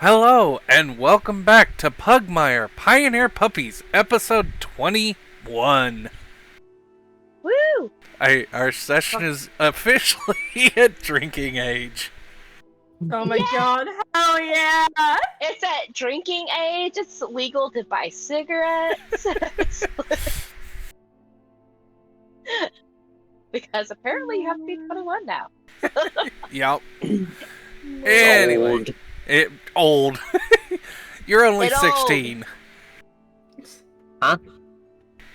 Hello, and welcome back to Pugmire Pioneer Puppies, episode 21. Woo! Our session is officially at drinking age. Oh my Yeah. god, hell yeah! It's at drinking age. It's legal to buy cigarettes. Because apparently you have to be 21 now. Yup. Anyway, old. You're only It 16. Huh?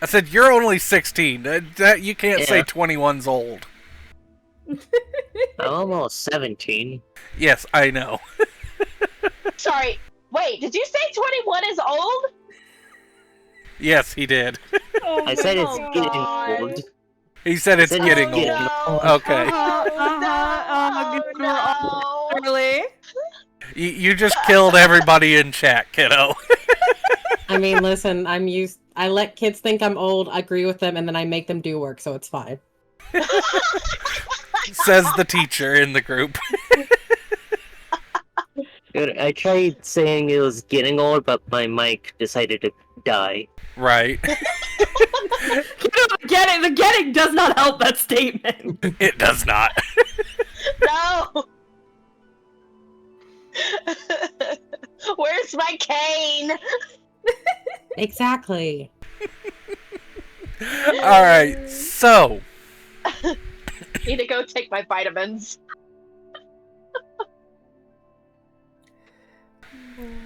I said you're only 16. That you can't say Yeah. 21's old. I'm almost 17. Yes, I know. Sorry. Wait, did you say 21 is old? Yes, he did. Oh I said it's my getting God. old. He said it's Said getting it's old. No. Okay. Oh, good, we're all No. early. You just killed everybody in chat, kiddo. I mean, listen, I let kids think I'm old, I agree with them, and then I make them do work, so it's fine. Says the teacher in the group. Dude, I tried saying it was getting old, but my mic decided to die. Right. The getting does not help that statement. It does not. No. Where's my cane? Exactly. Alright, so. Need to go take my vitamins.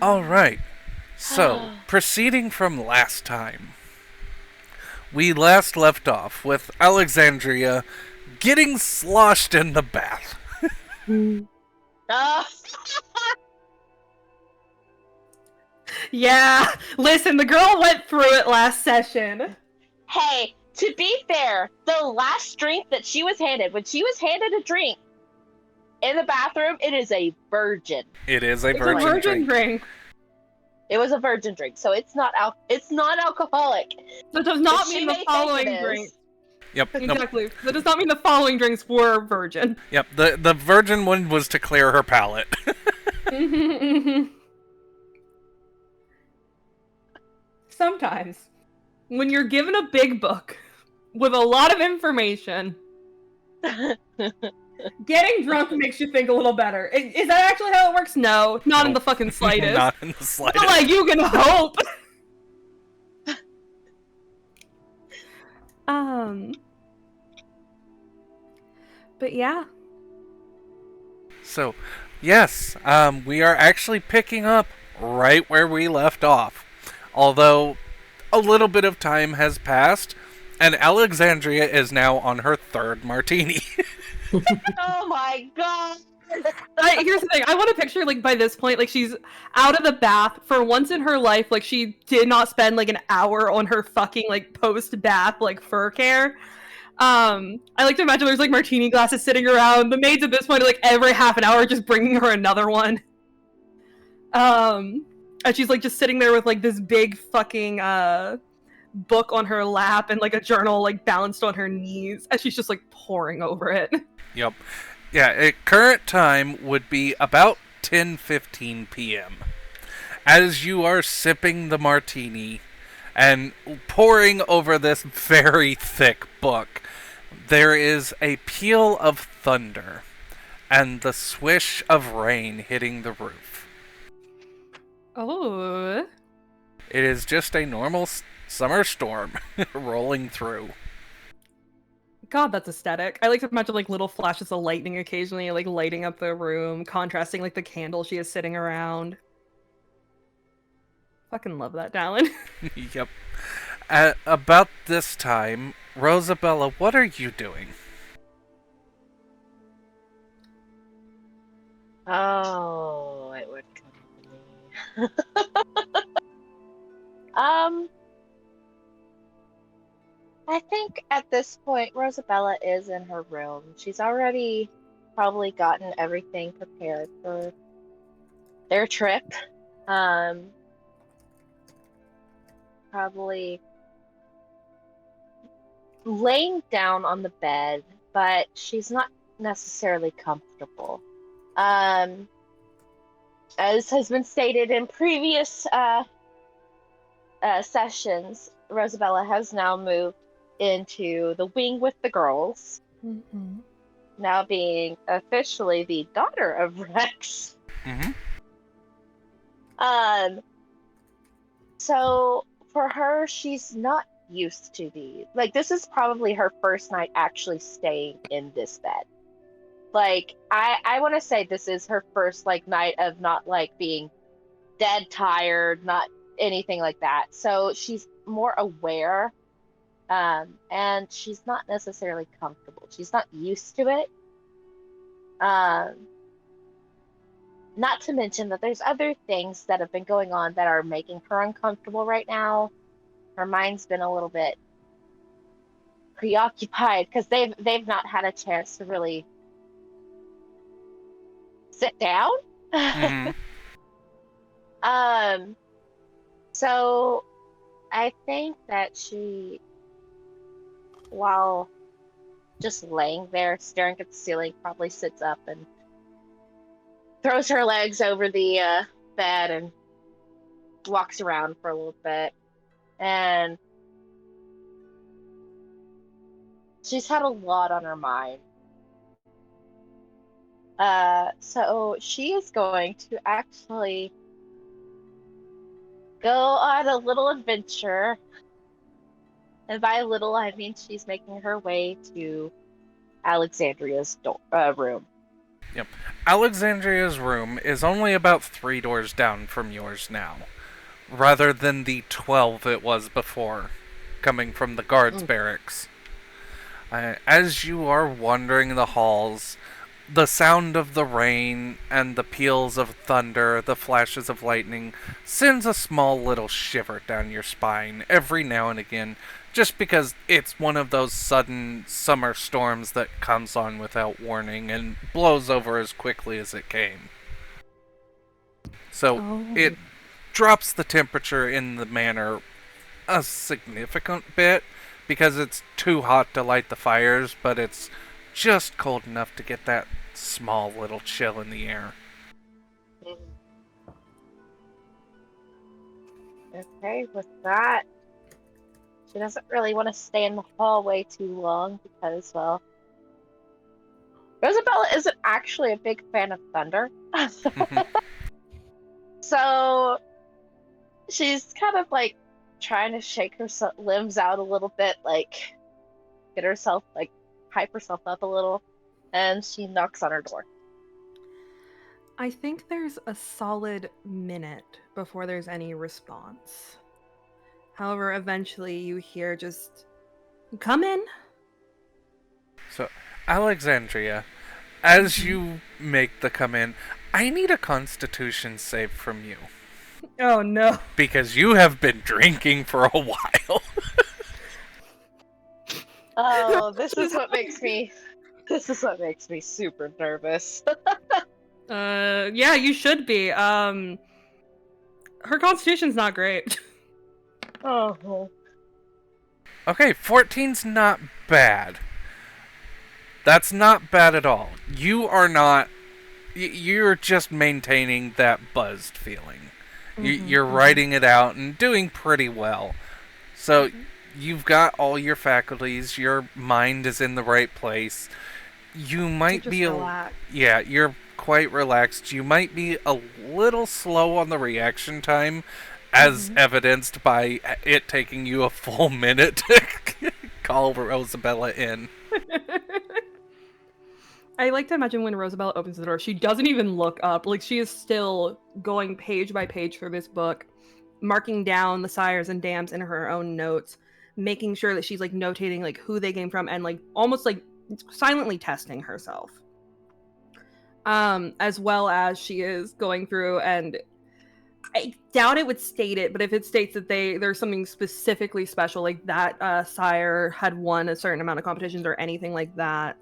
Alright. So, proceeding from last time. We last left off with Alexandria getting sloshed in the bath. Uh, Yeah, listen, the girl went through it last session. Hey, to be fair, the last drink that she was handed, when she was handed a drink in the bathroom, it is a virgin. It is a It's a virgin virgin drink. drink. It was a virgin drink, so it's not alcoholic. That does not But she mean may the think following it is. drinks. Yep. Nope. Exactly. That does not mean the following drinks were virgin. Yep. The virgin one was to clear her palate. Sometimes, when you're given a big book with a lot of information, getting drunk makes you think a little better. Is that actually how it works? No, not in Nope. the fucking slightest. Not in the Not slightest. like you can hope. But yeah. So, yes, we are actually picking up right where we left off. Although a little bit of time has passed, and Alexandria is now on her third martini. Oh my god! Here's the thing. I want to picture, like, by this point, like, she's out of the bath for once in her life. Like, she did not spend, like, an hour on her fucking, like, post-bath, like, fur care. I like to imagine there's, like, martini glasses sitting around. The maids at this point are, like, every half an hour just bringing her another one. And she's, like, just sitting there with, like, this big fucking, book on her lap and, like, a journal, like, balanced on her knees as she's just, like, poring over it. Yep. Yeah, at current time would be about 10:15 p.m. As you are sipping the martini and poring over this very thick book, there is a peal of thunder and the swish of rain hitting the roof. Oh. It is just a normal summer storm rolling through. God, that's aesthetic. I like to imagine like little flashes of lightning occasionally, like lighting up the room, contrasting like the candle she is sitting around. Fucking love that, Dallin. Yep. At about this time, Rosabella, what are you doing? Oh, it would come to me. I think at this point, Rosabella is in her room. She's already probably gotten everything prepared for their trip. Probably laying down on the bed, but she's not necessarily comfortable. As has been stated in previous sessions, Rosabella has now moved into the wing with the girls, now being officially the daughter of Rex. Mm-hmm. So for her, she's not used to these. Like, this is probably her first night actually staying in this bed. Like, I want to say this is her first, like, night of not, like, being dead tired, not anything like that. So she's more aware, and she's not necessarily comfortable. She's not used to it. Not to mention that there's other things that have been going on that are making her uncomfortable right now. Her mind's been a little bit preoccupied because they've not had a chance to really sit down. Mm-hmm. So I think that she, while just laying there staring at the ceiling, probably sits up and throws her legs over the bed and walks around for a little bit. And she's had a lot on her mind. So she is going to actually go on a little adventure. And by little, I mean she's making her way to Alexandria's room. Yep. Alexandria's room is only about 3 doors down from yours now, rather than the 12 it was before, coming from the guards' barracks. As you are wandering the halls, the sound of the rain and the peals of thunder, the flashes of lightning, sends a small little shiver down your spine every now and again, just because it's one of those sudden summer storms that comes on without warning and blows over as quickly as it came. So it drops the temperature in the manor a significant bit, because it's too hot to light the fires, but it's just cold enough to get that small little chill in the air. Okay, with that, she doesn't really want to stay in the hallway too long because, well, Rosabella isn't actually a big fan of thunder. So she's kind of like trying to shake her limbs out a little bit, like get herself, like hype herself up a little, and she knocks on her door. I think there's a solid minute before there's any response. However, eventually you hear just, "Come in." So, Alexandria, as you make the come in, I need a constitution save from you. Oh no. Because you have been drinking for a while. Oh, this is what makes me super nervous. Yeah, you should be. Her constitution's not great. Oh. Okay, 14's not bad. That's not bad at all. You are not... You're just maintaining that buzzed feeling. You're writing it out and doing pretty well. So, you've got all your faculties, your mind is in the right place. You might be... Yeah, you're quite relaxed. You might be a little slow on the reaction time, as evidenced by it taking you a full minute to call Rosabella in. I like to imagine when Rosabella opens the door, she doesn't even look up. Like, she is still going page by page through this book, marking down the sires and dams in her own notes, making sure that she's, like, notating, like, who they came from, and, like, almost, like, silently testing herself. As well as she is going through, and I doubt it would state it, but if it states that there's something specifically special, like that sire had won a certain amount of competitions or anything like that,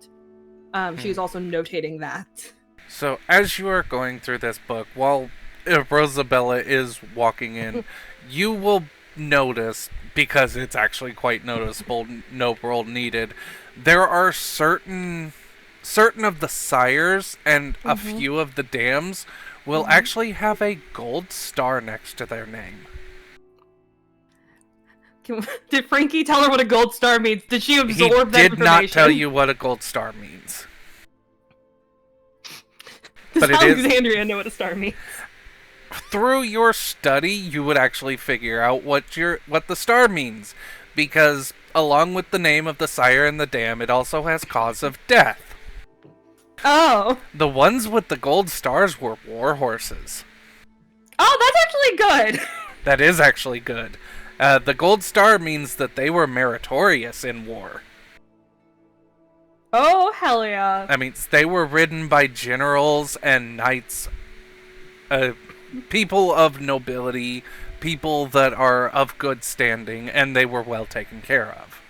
she's also notating that. So, as you are going through this book, while Rosabella is walking in, you will notice, because it's actually quite noticeable, no roll needed, there are certain of the sires and a few of the dams will actually have a gold star next to their name. Did Frankie tell her what a gold star means? Did she absorb that He did information? not tell you what a gold star means. Does but it is- Alexandria know what a star means? Through your study, you would actually figure out what the star means, because along with the name of the sire and the dam, it also has cause of death. Oh. The ones with the gold stars were war horses. Oh, that's actually good. That is actually good. The gold star means that they were meritorious in war. Oh, hell yeah. I mean, they were ridden by generals and knights, people of nobility, people that are of good standing, and they were well taken care of.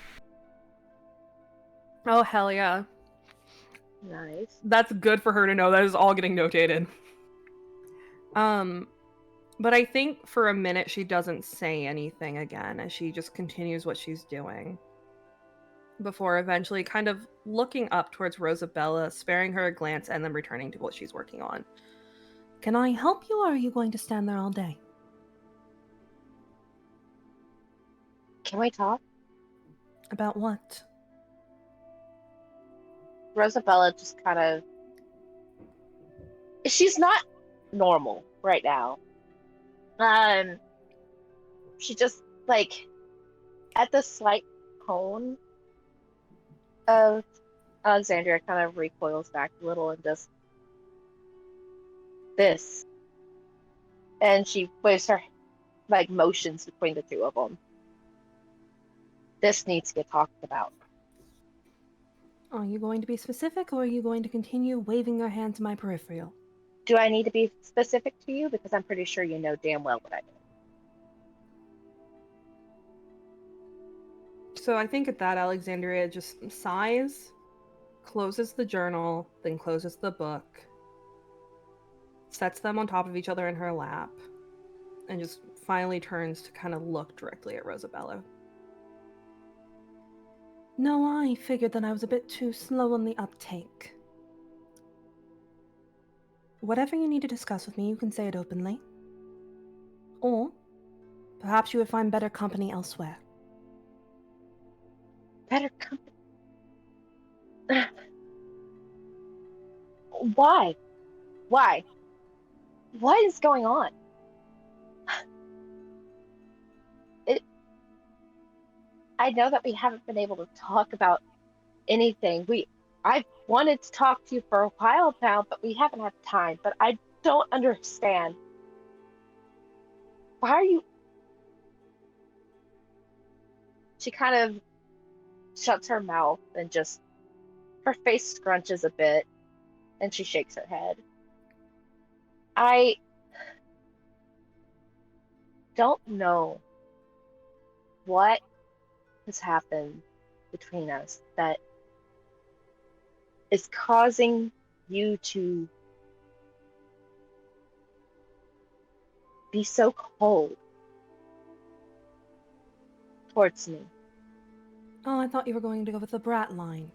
Oh, hell yeah. Nice. That's good for her to know. That is all getting notated. But I think for a minute she doesn't say anything again, as she just continues what she's doing. Before eventually kind of looking up towards Rosabella, sparing her a glance, and then returning to what she's working on. Can I help you, or are you going to stand there all day? Can we talk? About what? Rosabella just kind of... She's not normal right now. She just, like, at the slight tone of Alexandria, kind of recoils back a little and just this. And she waves her, like, motions between the two of them. This needs to get talked about. Are you going to be specific, or are you going to continue waving your hand to my peripheral? Do I need to be specific to you? Because I'm pretty sure you know damn well what I mean. So I think at that, Alexandria just sighs, closes the journal, then closes the book, sets them on top of each other in her lap, and just finally turns to kind of look directly at Rosabella. No, I figured that I was a bit too slow on the uptake. Whatever you need to discuss with me, you can say it openly. Or perhaps you would find better company elsewhere. Better company. Why? Why? What is going on? I know that we haven't been able to talk about anything. I've wanted to talk to you for a while now, but we haven't had time. But I don't understand. Why are you... She kind of shuts her mouth and just... Her face scrunches a bit, and she shakes her head. I don't know what has happened between us that is causing you to be so cold towards me. Oh, I thought you were going to go with the brat line.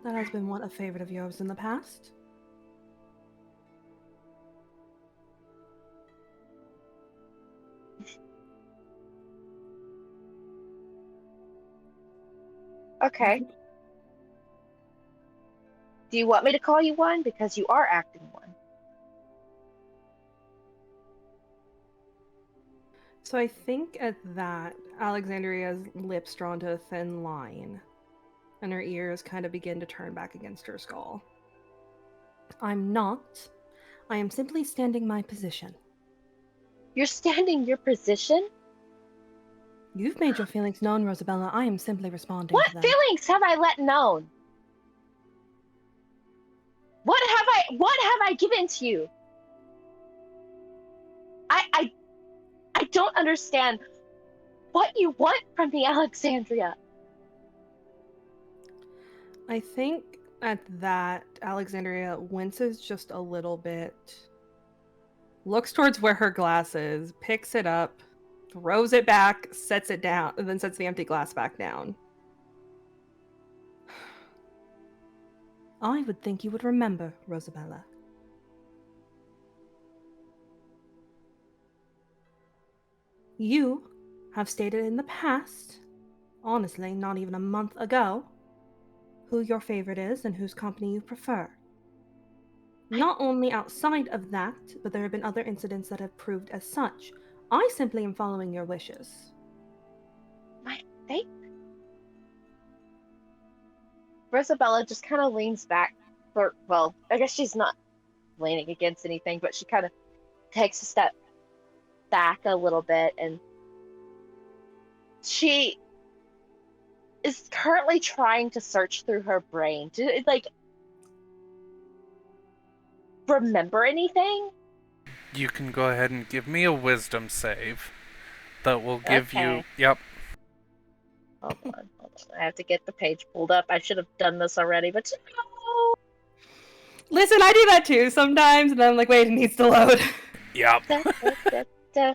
That has been a favorite of yours in the past. Okay. Do you want me to call you one? Because you are acting one. So I think at that, Alexandria's lips drawn to a thin line, and her ears kind of begin to turn back against her skull. I'm not. I am simply standing my position. You're standing your position? You've made your feelings known, Rosabella. I am simply responding What to them. feelings have I let known? What have I given to you? I don't understand what you want from me, Alexandria. I think at that, Alexandria winces just a little bit, looks towards where her glass is, picks it up, throws it back, sets it down, and then sets the empty glass back down. I would think you would remember, Rosabella. You have stated in the past, honestly, not even a month ago, who your favorite is and whose company you prefer. Not only outside of that, but there have been other incidents that have proved as such. I simply am following your wishes. My favorite. Rosabella just kind of leans back. Well, I guess she's not leaning against anything, but she kind of takes a step back a little bit, and she is currently trying to search through her brain to remember anything. You can go ahead and give me a wisdom save. That will give you. Okay. Yep. Hold on. I have to get the page pulled up. I should have done this already, but no. Listen, I do that too sometimes, and then I'm like, wait, it needs to load. Yep. Da.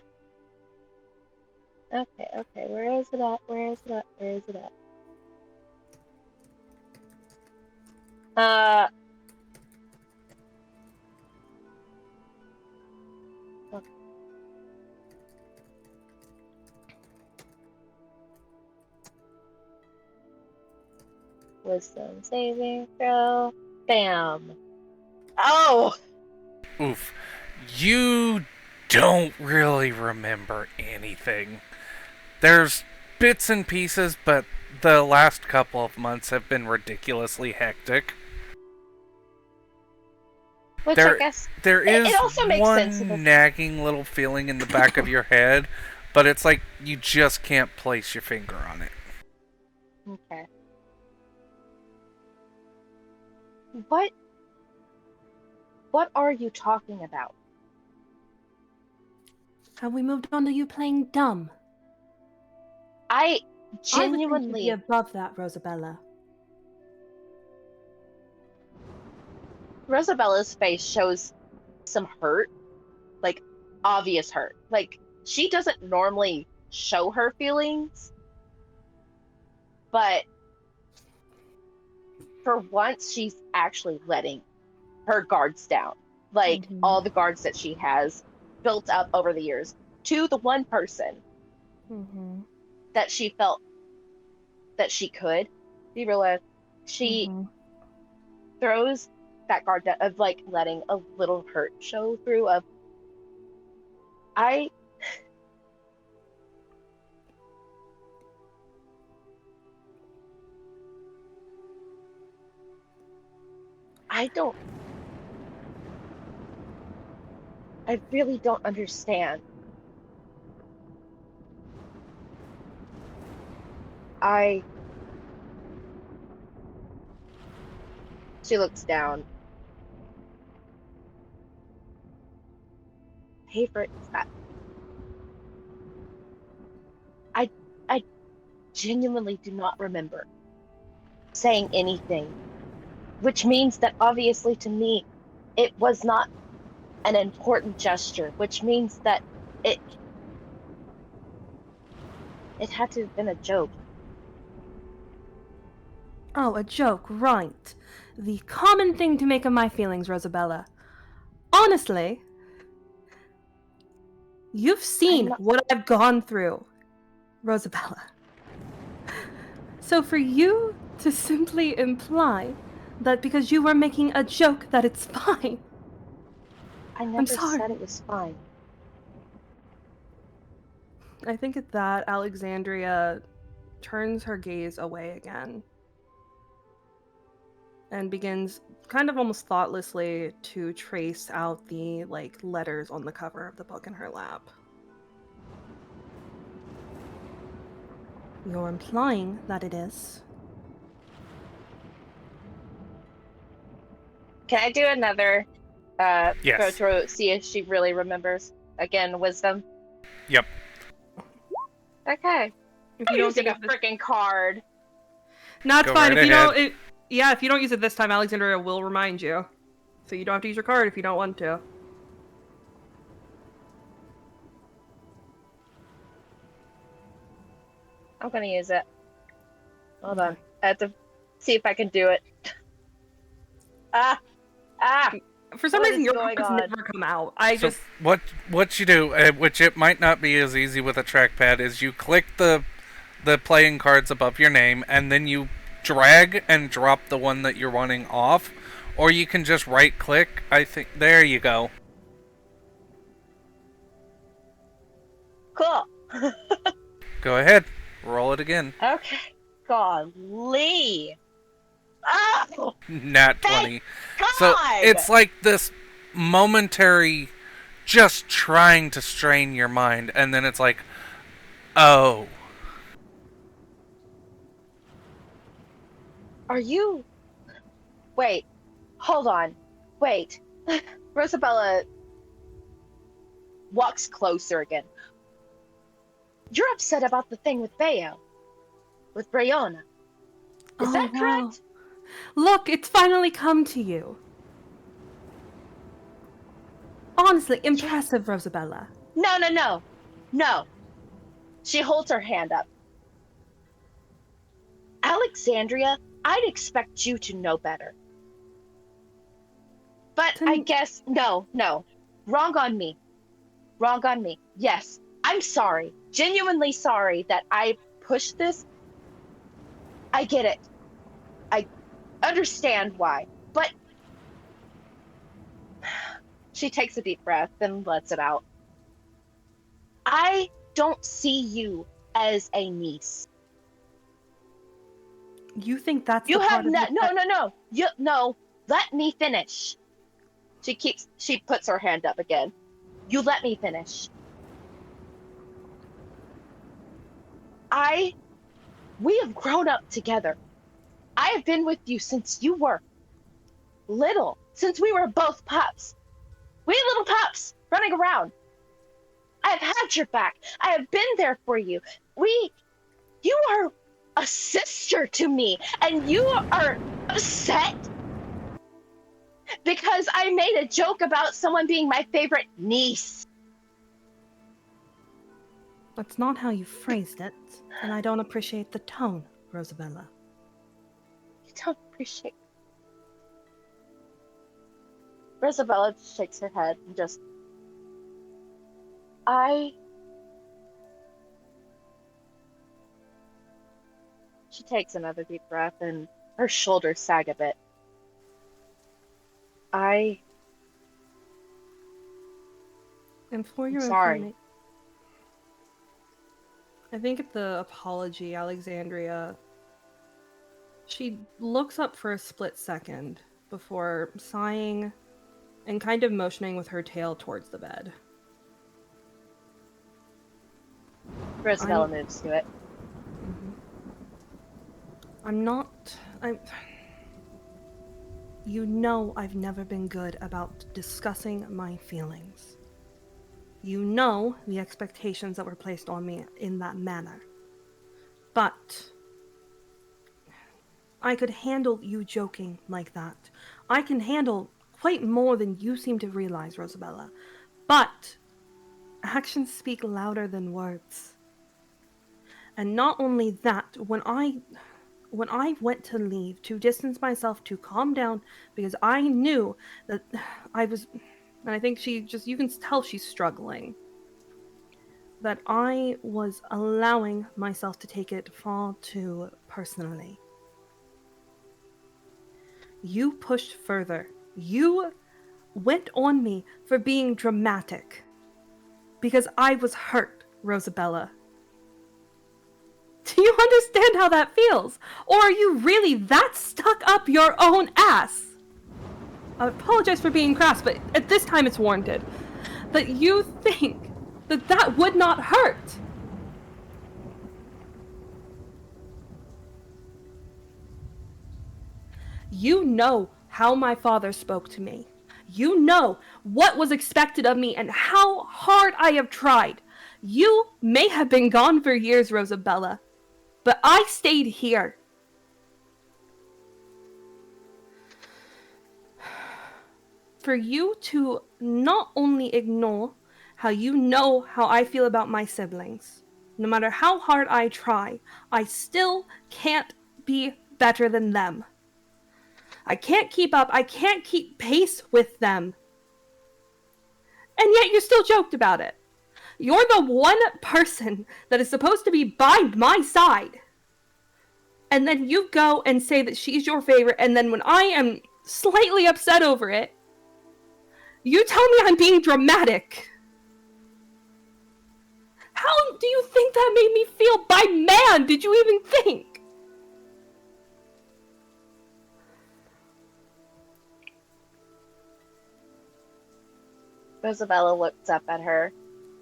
Okay. Where is it at? Okay. Wisdom saving throw. Bam. Oh! Oof. You don't really remember anything. There's bits and pieces, but the last couple of months have been ridiculously hectic. Which I guess There is it also makes sense. one nagging little feeling in the back of your head, but it's like you just can't place your finger on it. Okay. What are you talking about? Have we moved on to you playing dumb? I I would think you'd genuinely be above that, Rosabella. Rosabella's face shows some hurt, like obvious hurt. Like she doesn't normally show her feelings, but for once she's actually letting her guards down. Like all the guards that she has built up over the years to the one person that she felt that she could be realized. She throws that guard down of like letting a little hurt show through of I don't I really don't understand. She looks down. Favorite that I genuinely do not remember saying anything, which means that obviously to me it was not an important gesture, which means that it had to have been a joke. Oh, a joke, right. The common thing to make of my feelings, Rosabella. Honestly, you've seen what I've gone through, Rosabella. So for you to simply imply that because you were making a joke that it's fine. I never said it was fine. I think at that, Alexandria turns her gaze away again and begins kind of almost thoughtlessly to trace out the letters on the cover of the book in her lap. You're implying that it is. Can I do another Yes. go through, see if she really remembers? Again, wisdom. Yep. Okay. If I'm you don't using a get freaking card. No, it's Go fine. right If you ahead. don't, if you don't use it this time, Alexandria will remind you. So you don't have to use your card if you don't want to. I'm gonna use it. Hold on. I have to see if I can do it. Ah, ah. For some What reason, is your going cards on? never come out. I So just what you do, which it might not be as easy with a trackpad, is you click the playing cards above your name, and then you drag and drop the one that you're wanting off, or you can just right click. I think there you go. Cool. Go ahead, roll it again. Okay. Golly. Oh, Nat thank 20. So it's God. like this momentary, just trying to strain your mind, and then it's like, oh, Are you? Wait. Hold on. Wait. Rosabella walks closer again. You're upset about the thing with Bayo, with Brayona. Is that wow. correct? Look, it's finally come to you. Honestly, impressive, Rosabella. No, no, no. No. She holds her hand up. Alexandria, I'd expect you to know better. But I guess, no. Wrong on me. Wrong on me. Yes, I'm sorry. Genuinely sorry that I pushed this. I get it. I understand why. But she takes a deep breath and lets it out. I don't see you as a niece. You think that's You the have part of it no. No. Let me finish. She puts her hand up again. You let me finish. We have grown up together. I have been with you since you were little, since we were both pups. We little pups running around. I have had your back. I have been there for you. You are a sister to me, and you are upset because I made a joke about someone being my favorite niece. That's not how you phrased it, and I don't appreciate the tone, Rosabella. You don't appreciate. Rosabella shakes her head and just. She takes another deep breath and her shoulders sag a bit. And for your sorry. information, I think at the apology, Alexandria, she looks up for a split second before sighing and kind of motioning with her tail towards the bed. Rosabella moves to it. You know I've never been good about discussing my feelings. You know the expectations that were placed on me in that manner. But I could handle you joking like that. I can handle quite more than you seem to realize, Rosabella. But actions speak louder than words. And not only that, when I went to leave, to distance myself, to calm down, because I knew that I was, and I think you can tell she's struggling, that I was allowing myself to take it far too personally. You pushed further. You went on me for being dramatic. Because I was hurt, Rosabella. Do you understand how that feels? Or are you really that stuck up your own ass? I apologize for being crass, but at this time it's warranted. That you think that would not hurt. You know how my father spoke to me. You know what was expected of me and how hard I have tried. You may have been gone for years, Rosabella, but I stayed here. For you to not only ignore how you know how I feel about my siblings, no matter how hard I try, I still can't be better than them. I can't keep up. I can't keep pace with them. And yet you still joked about it. You're the one person that is supposed to be by my side. And then you go and say that she's your favorite, and then when I am slightly upset over it, you tell me I'm being dramatic. How do you think that made me feel? By man, did you even think? Rosabella looks up at her,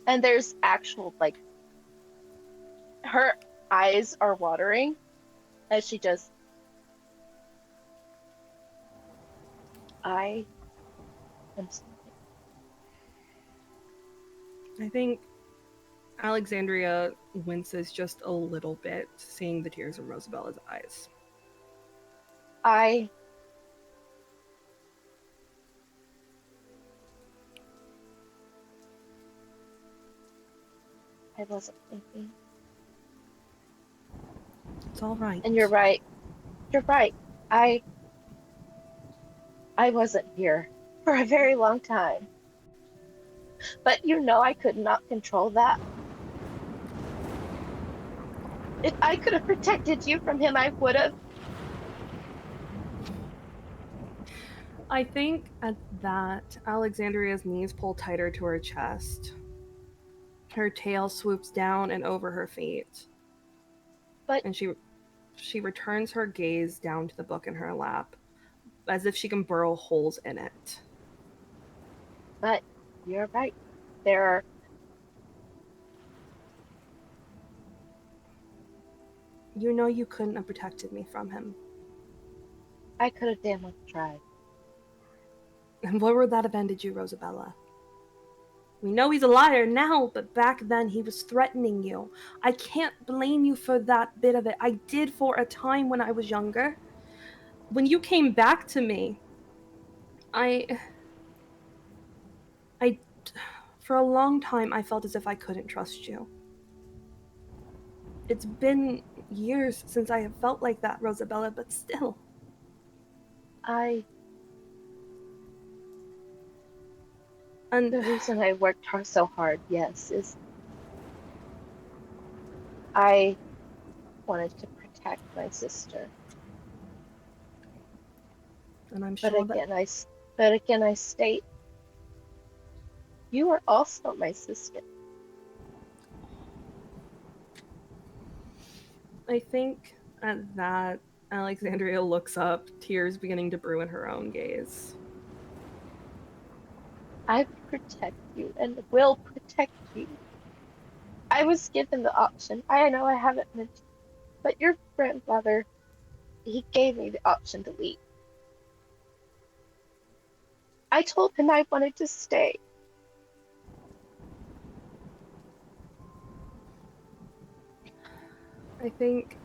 and there's actual, like, her eyes are watering as she just, I am sorry. I think Alexandria winces just a little bit, seeing the tears in Rosabella's eyes. I wasn't thinking. It's all right. And you're right. You're right. I wasn't here for a very long time. But you know I could not control that. If I could have protected you from him, I would have. I think at that, Alexandria's knees pull tighter to her chest. Her tail swoops down and over her feet. But And she returns her gaze down to the book in her lap, as if she can burrow holes in it. But you're right. There are. You know you couldn't have protected me from him. I could have damn well tried. And what would that have ended you, Rosabella? We know he's a liar now, but back then he was threatening you. I can't blame you for that bit of it. I did for a time when I was younger. When you came back to me, for a long time, I felt as if I couldn't trust you. It's been years since I have felt like that, Rosabella, but still. And The reason I worked so hard, yes, is I wanted to protect my sister. And I'm sure But again, I state, you are also my sister. I think at that, Alexandria looks up, tears beginning to brew in her own gaze. I protect you and will protect you. I was given the option. I know I haven't mentioned, but your grandfather, he gave me the option to leave. I told him I wanted to stay. I think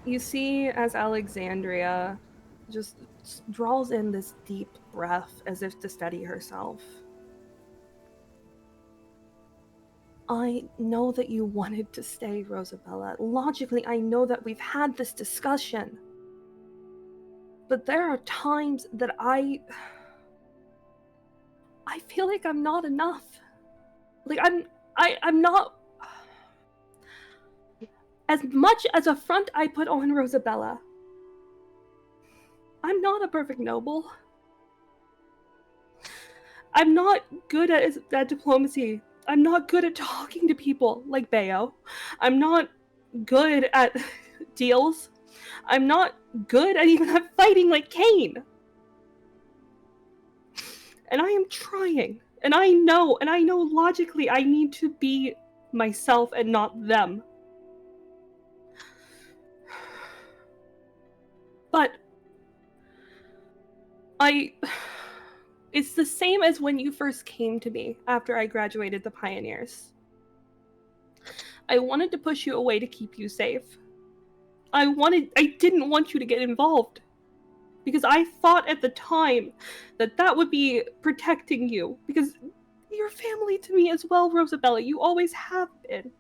you see as Alexandria just draws in this deep breath as if to steady herself. I know that you wanted to stay, Rosabella. Logically, I know that we've had this discussion. But there are times that I feel like I'm not enough. Like I'm not. As much as a front I put on Rosabella, I'm not a perfect noble. I'm not good at diplomacy. I'm not good at talking to people like Bayo. I'm not good at deals. I'm not good at even at fighting like Kane. And I am trying. And I know logically I need to be myself and not them. But it's the same as when you first came to me after I graduated the Pioneers. I wanted to push you away to keep you safe. I didn't want you to get involved. Because I thought at the time that would be protecting you. Because you're family to me as well, Rosabella. You always have been.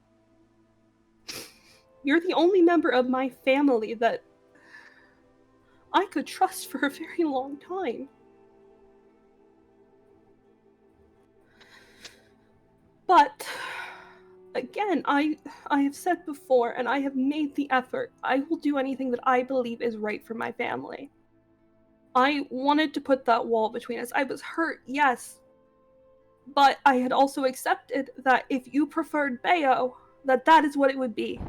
You're the only member of my family that I could trust for a very long time. But again, I have said before, and I have made the effort. I will do anything that I believe is right for my family. I wanted to put that wall between us. I was hurt, yes. But I had also accepted that if you preferred Bayo, that is what it would be.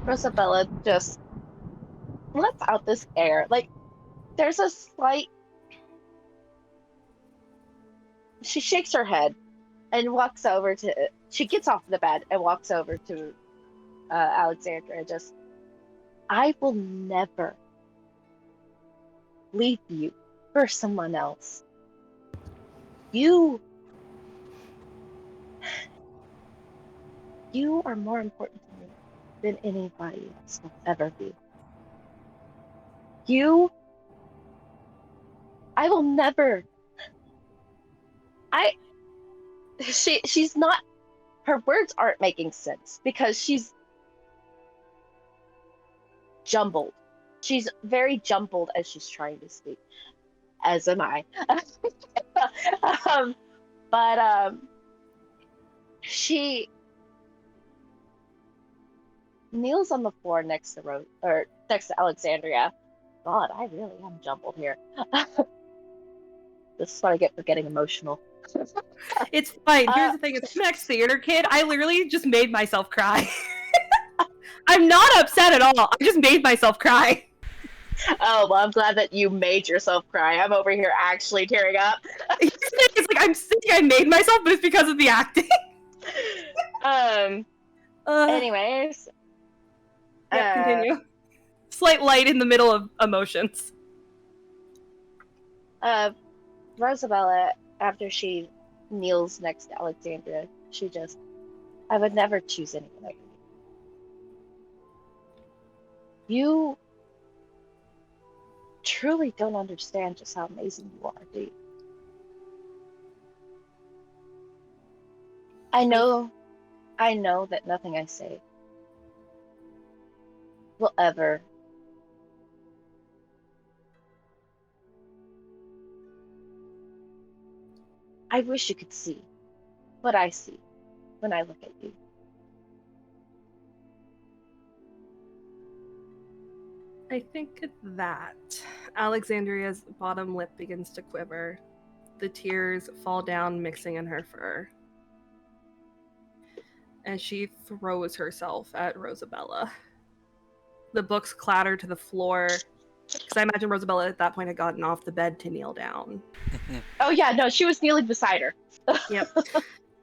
Rosabella just lets out this air. Like, there's a slight. She shakes her head and walks over to. She gets off the bed and walks over to Alexandra. Just, I will never leave you for someone else. You are more important to me than anybody else will ever be. I will never. She's not. Her words aren't making sense because she's jumbled. She's very jumbled as she's trying to speak, as am I. But she kneels on the floor next to next to Alexandria. God, I really am jumbled here. This is what I get for getting emotional. It's fine. Here's the thing: it's next theater kid. I literally just made myself cry. I'm not upset at all. I just made myself cry. Oh, well, I'm glad that you made yourself cry. I'm over here actually tearing up. It's like I'm thinking I made myself, but it's because of the acting. Anyways. Continue. Slight light in the middle of emotions. Rosabella, after she kneels next to Alexandria, she just, I would never choose anyone over you. You truly don't understand just how amazing you are, do you? I know that nothing I say will ever I wish you could see what I see when I look at you. I think at that, Alexandria's bottom lip begins to quiver. The tears fall down, mixing in her fur. And she throws herself at Rosabella. The books clatter to the floor. Because I imagine Rosabella at that point had gotten off the bed to kneel down. Oh yeah, no, she was kneeling beside her. Yep.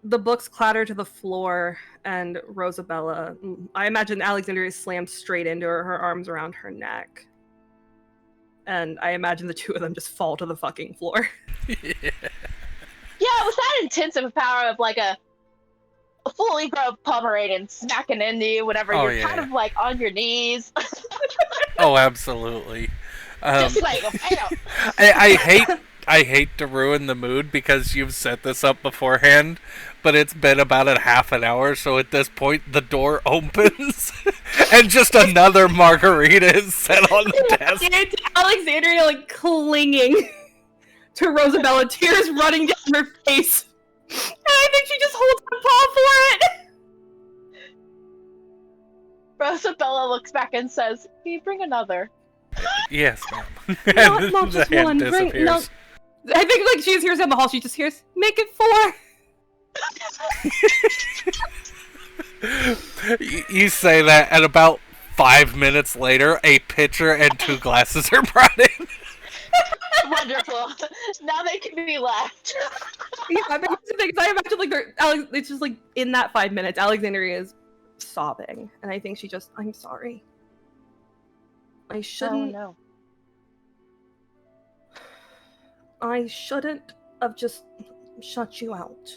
The books clatter to the floor, and Rosabella, I imagine Alexandria slammed straight into her, her arms around her neck. And I imagine the two of them just fall to the fucking floor. Yeah, it was that intensive power of like a fully grown Pomeranian smacking into you whenever you're kind of like on your knees. Oh, absolutely. Just like, I hate to ruin the mood because you've set this up beforehand, but it's been about a half an hour, so at this point the door opens and just another margarita is set on the desk. Alexandria like clinging to Rosabella, tears running down her face. And I think she just holds her paw for it. Rosabella looks back and says, "Can you bring another?" Yes, ma'am. Not just one. Bring, no. I think like she hears in the hall. She just hears, "Make it 4." You say that, and about 5 minutes later, a pitcher and 2 glasses are brought in. Wonderful. Now they can be left. Yeah, but here's the thing, I imagine like it's just like in that 5 minutes, Alexandria is sobbing, and I think she just, I'm sorry. I shouldn't. Oh, no. I shouldn't have just shut you out.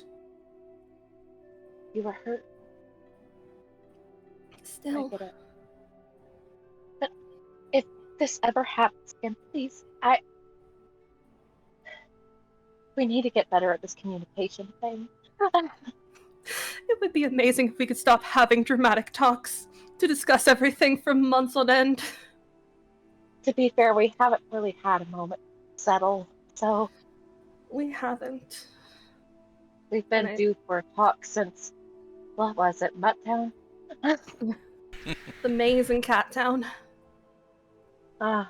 You were hurt. Still. I get it. But if this ever happens again, please, we need to get better at this communication thing. It would be amazing if we could stop having dramatic talks to discuss everything for months on end. To be fair, we haven't really had a moment to settle, so We haven't. we've been And I- due for a talk since, what was it, Mutttown? The maze in Cat Town. Ah,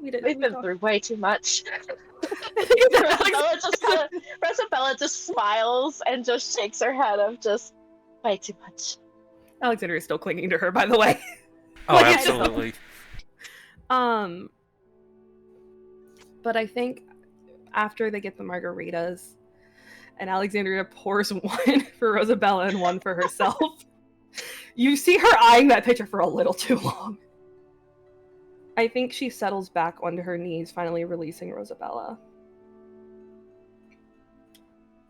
We didn't. we've We been talked. through way too much. Alex- Rosabella just smiles and just shakes her head of just way too much. Alexander is still clinging to her, by the way. Oh, Like, it's just- absolutely. But I think after they get the margaritas, and Alexandria pours one for Rosabella and one for herself, you see her eyeing that picture for a little too long. I think she settles back onto her knees, finally releasing Rosabella.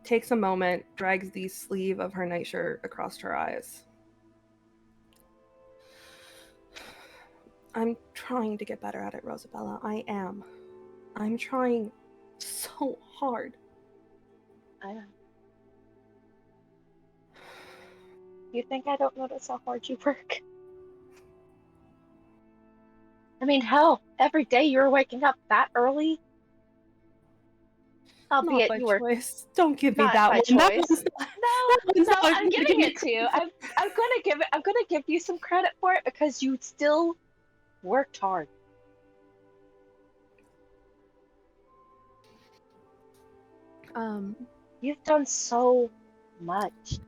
Takes a moment, drags the sleeve of her nightshirt across her eyes. I'm trying to get better at it, Rosabella. I am. I'm trying so hard. I know. You think I don't notice how hard you work? I mean, hell, every day you're waking up that early. Not Albeit by you were choice. Don't give me not that by one. That choice. one's- No, not- I'm giving it to you. I'm gonna give it. I'm gonna give you some credit for it because you still worked hard. You've done so much.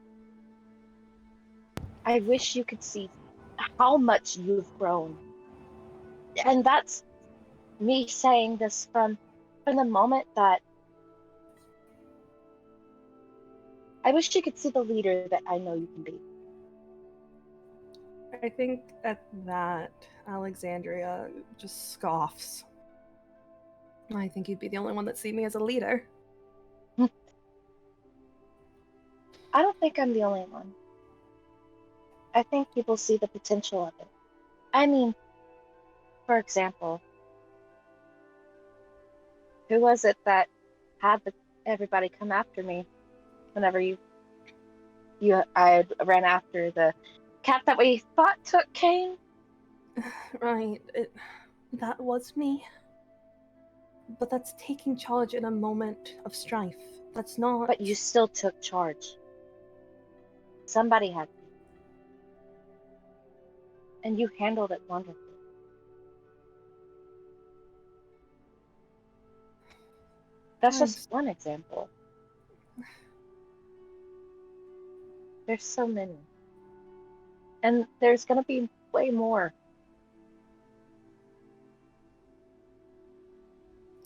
I wish you could see how much you've grown. And that's me saying this from the moment that I wish you could see the leader that I know you can be. I think at that, Alexandria just scoffs. I think you'd be the only one that see me as a leader. I don't think I'm the only one. I think people see the potential of it. I mean, for example, who was it that had everybody come after me whenever I ran after the cat that we thought took Kane? Right, that was me. But that's taking charge in a moment of strife. That's not. But you still took charge. Somebody had to. And you handled it wonderfully. That's just one example. There's so many. And there's going to be way more.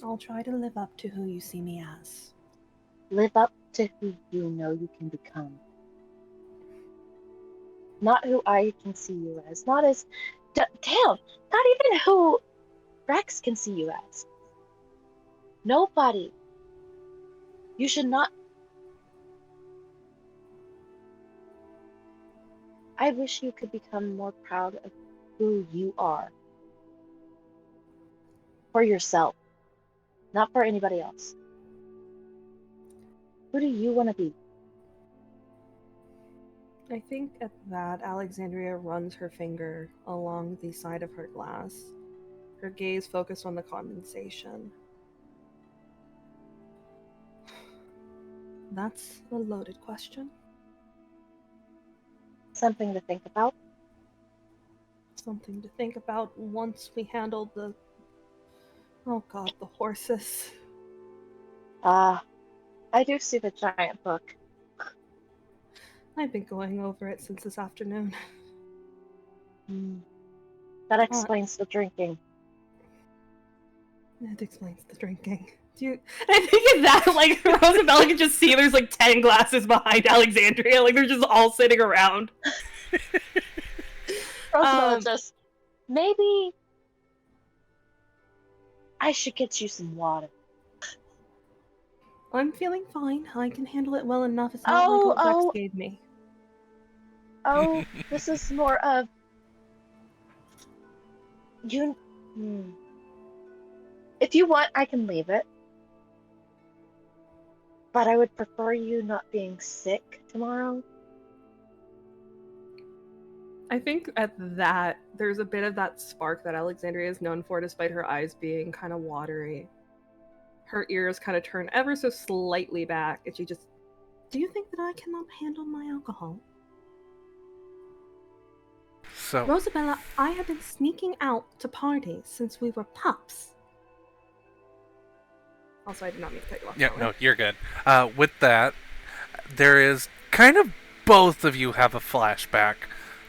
I'll try to live up to who you see me as. Live up to who you know you can become. Not who I can see you as. Not as... Damn! Not even who Rex can see you as. Nobody. You should not... I wish you could become more proud of who you are. For yourself. Not for anybody else. Who do you want to be? I think at that, Alexandria runs her finger along the side of her glass, her gaze focused on the condensation. That's a loaded question. Something to think about. Something to think about once we handle the... Oh god, the horses. I do see the giant book. I've been going over it since this afternoon. That explains the drinking. It explains the drinking. I think in that, like, Rosabella can just see there's like 10 glasses behind Alexandria. Like, they're just all sitting around. Rosabella just, maybe I should get you some water. I'm feeling fine. I can handle it well enough. It's not like what Rex gave me. Oh, this is more of you. If you want, I can leave it. But I would prefer you not being sick tomorrow. I think at that, there's a bit of that spark that Alexandria is known for, despite her eyes being kind of watery. Her ears kind of turn ever so slightly back, and she just, do you think that I cannot handle my alcohol? So, Rosabella, I have been sneaking out to parties since we were pups. Also, I did not mean to cut you off. yeah, no, you're good. With that, there is kind of both of you have a flashback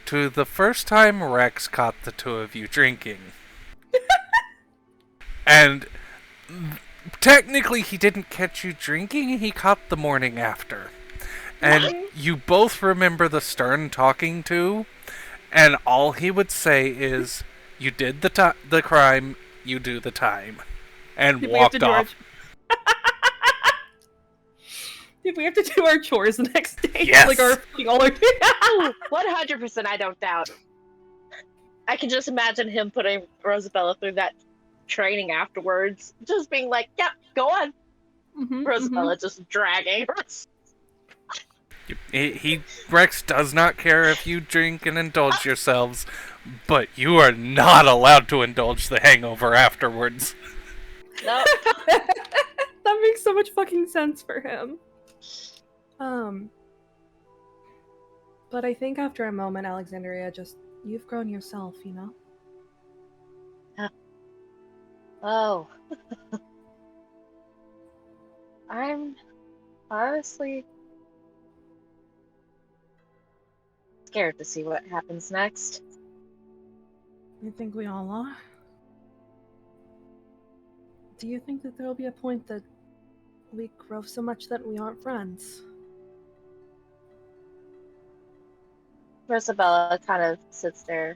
to the first time Rex caught the two of you drinking. And technically, he didn't catch you drinking, he caught the morning after. And you both remember the stern talking to, and all he would say is, you did the crime, you do the time. And walked off. Did we have to do our chores the next day? Yes. Like our all our 100% I don't doubt. I can just imagine him putting Rosabella through that training afterwards. Just being like, yep, go on. Rosabella just dragging her. Rex does not care if you drink and indulge yourselves, but you are not allowed to indulge the hangover afterwards. No. That makes so much fucking sense for him. But I think after a moment, Alexandria, you've grown yourself, you know? Oh. I'm honestly scared to see what happens next. I think we all are. Do you think that there'll be a point that we grow so much that we aren't friends? Rosabella kind of sits there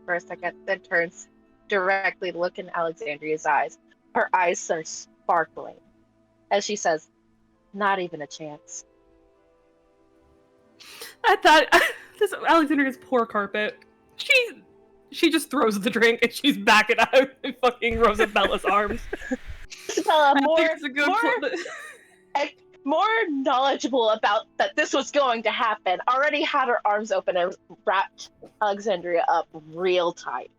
for a second, then turns directly to look in Alexandria's eyes. Her eyes are sparkling as she says, not even a chance. At that, this Alexandria's poor carpet. She just throws the drink and she's backing out in fucking Rosabella's arms. Rosabella, more more knowledgeable about that this was going to happen, already had her arms open and wrapped Alexandria up real tight.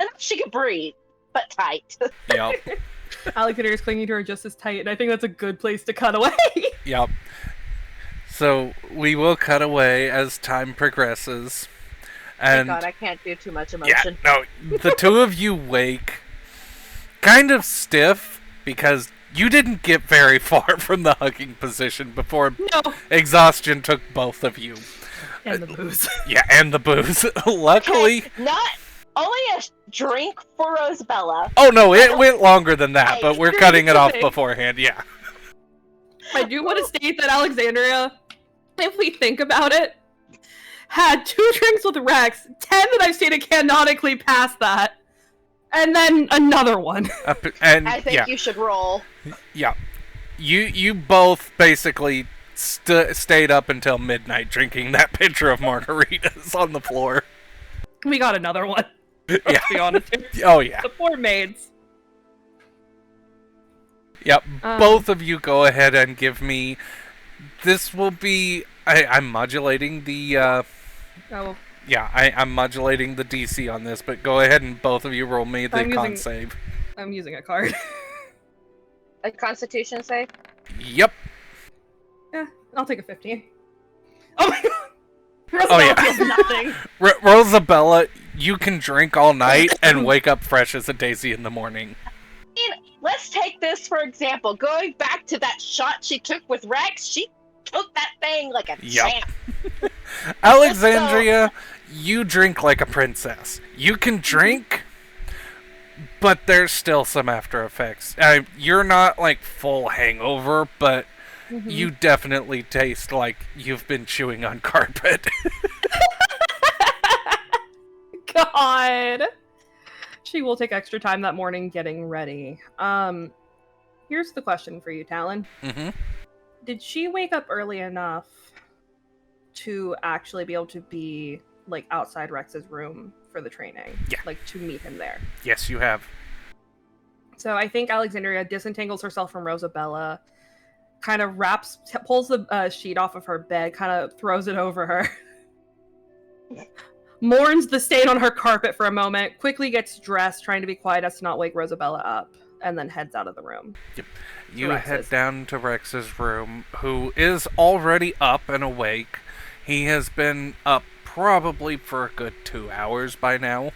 Enough she could breathe, but tight. Yep. Alexandria's clinging to her just as tight, and I think that's a good place to cut away. Yep. So we will cut away as time progresses. And Thank God, I can't do too much emotion. Yeah, no, the two of you wake kind of stiff because you didn't get very far from the hugging position before exhaustion took both of you. And the booze. Yeah, and the booze. Luckily... Okay, not only a drink for Rosabella. Oh no, it went longer than that, but we're cutting it off beforehand, yeah. I do want to state that Alexandria, if we think about it, had 2 drinks with Rex, 10 that I've stated canonically past that, and then another one. And I think you should roll. Yeah. You both basically stayed up until midnight drinking that pitcher of margaritas on the floor. We got another one. Let's be honest here. Oh, yeah. The poor maids. Yep. Both of you go ahead and give me... This will be... I'm modulating the... Yeah, I'm modulating the DC on this, but go ahead and both of you roll me the con save. I'm using a card. A Constitution save? Yep. Yeah, I'll take a 15. Oh my god! Rosabella feels nothing. Rosabella, you can drink all night and wake up fresh as a daisy in the morning. Let's take this for example. Going back to that shot she took with Rex, she took that thing like a champ. Alexandria, you drink like a princess. You can drink, but there's still some after effects. You're not like full hangover, but you definitely taste like you've been chewing on carpet. God. She will take extra time that morning getting ready. Here's the question for you, Talon. Did she wake up early enough to actually be able to be like outside Rex's room for the training? Yeah. Like to meet him there? Yes, you have. So I think Alexandria disentangles herself from Rosabella, kind of pulls the sheet off of her bed, kind of throws it over her. mourns the stain on her carpet for a moment, quickly gets dressed, trying to be quiet as to not wake Rosabella up, and then heads out of the room. Yep. You head down to Rex's room, who is already up and awake. He has been up probably for a good 2 hours by now.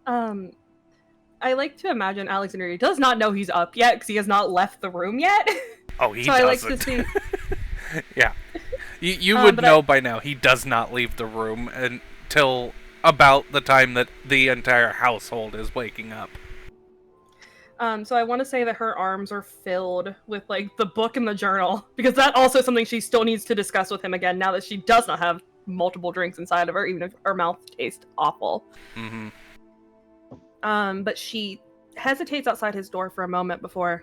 I like to imagine Alexandria does not know he's up yet because he has not left the room yet. Oh, he so doesn't. I like to see. Yeah. You would know by now he does not leave the room until about the time that the entire household is waking up. So I want to say that her arms are filled with, like, the book and the journal, because that's also something she still needs to discuss with him again, now that she does not have multiple drinks inside of her, even if her mouth tastes awful. Mm-hmm. But she hesitates outside his door for a moment before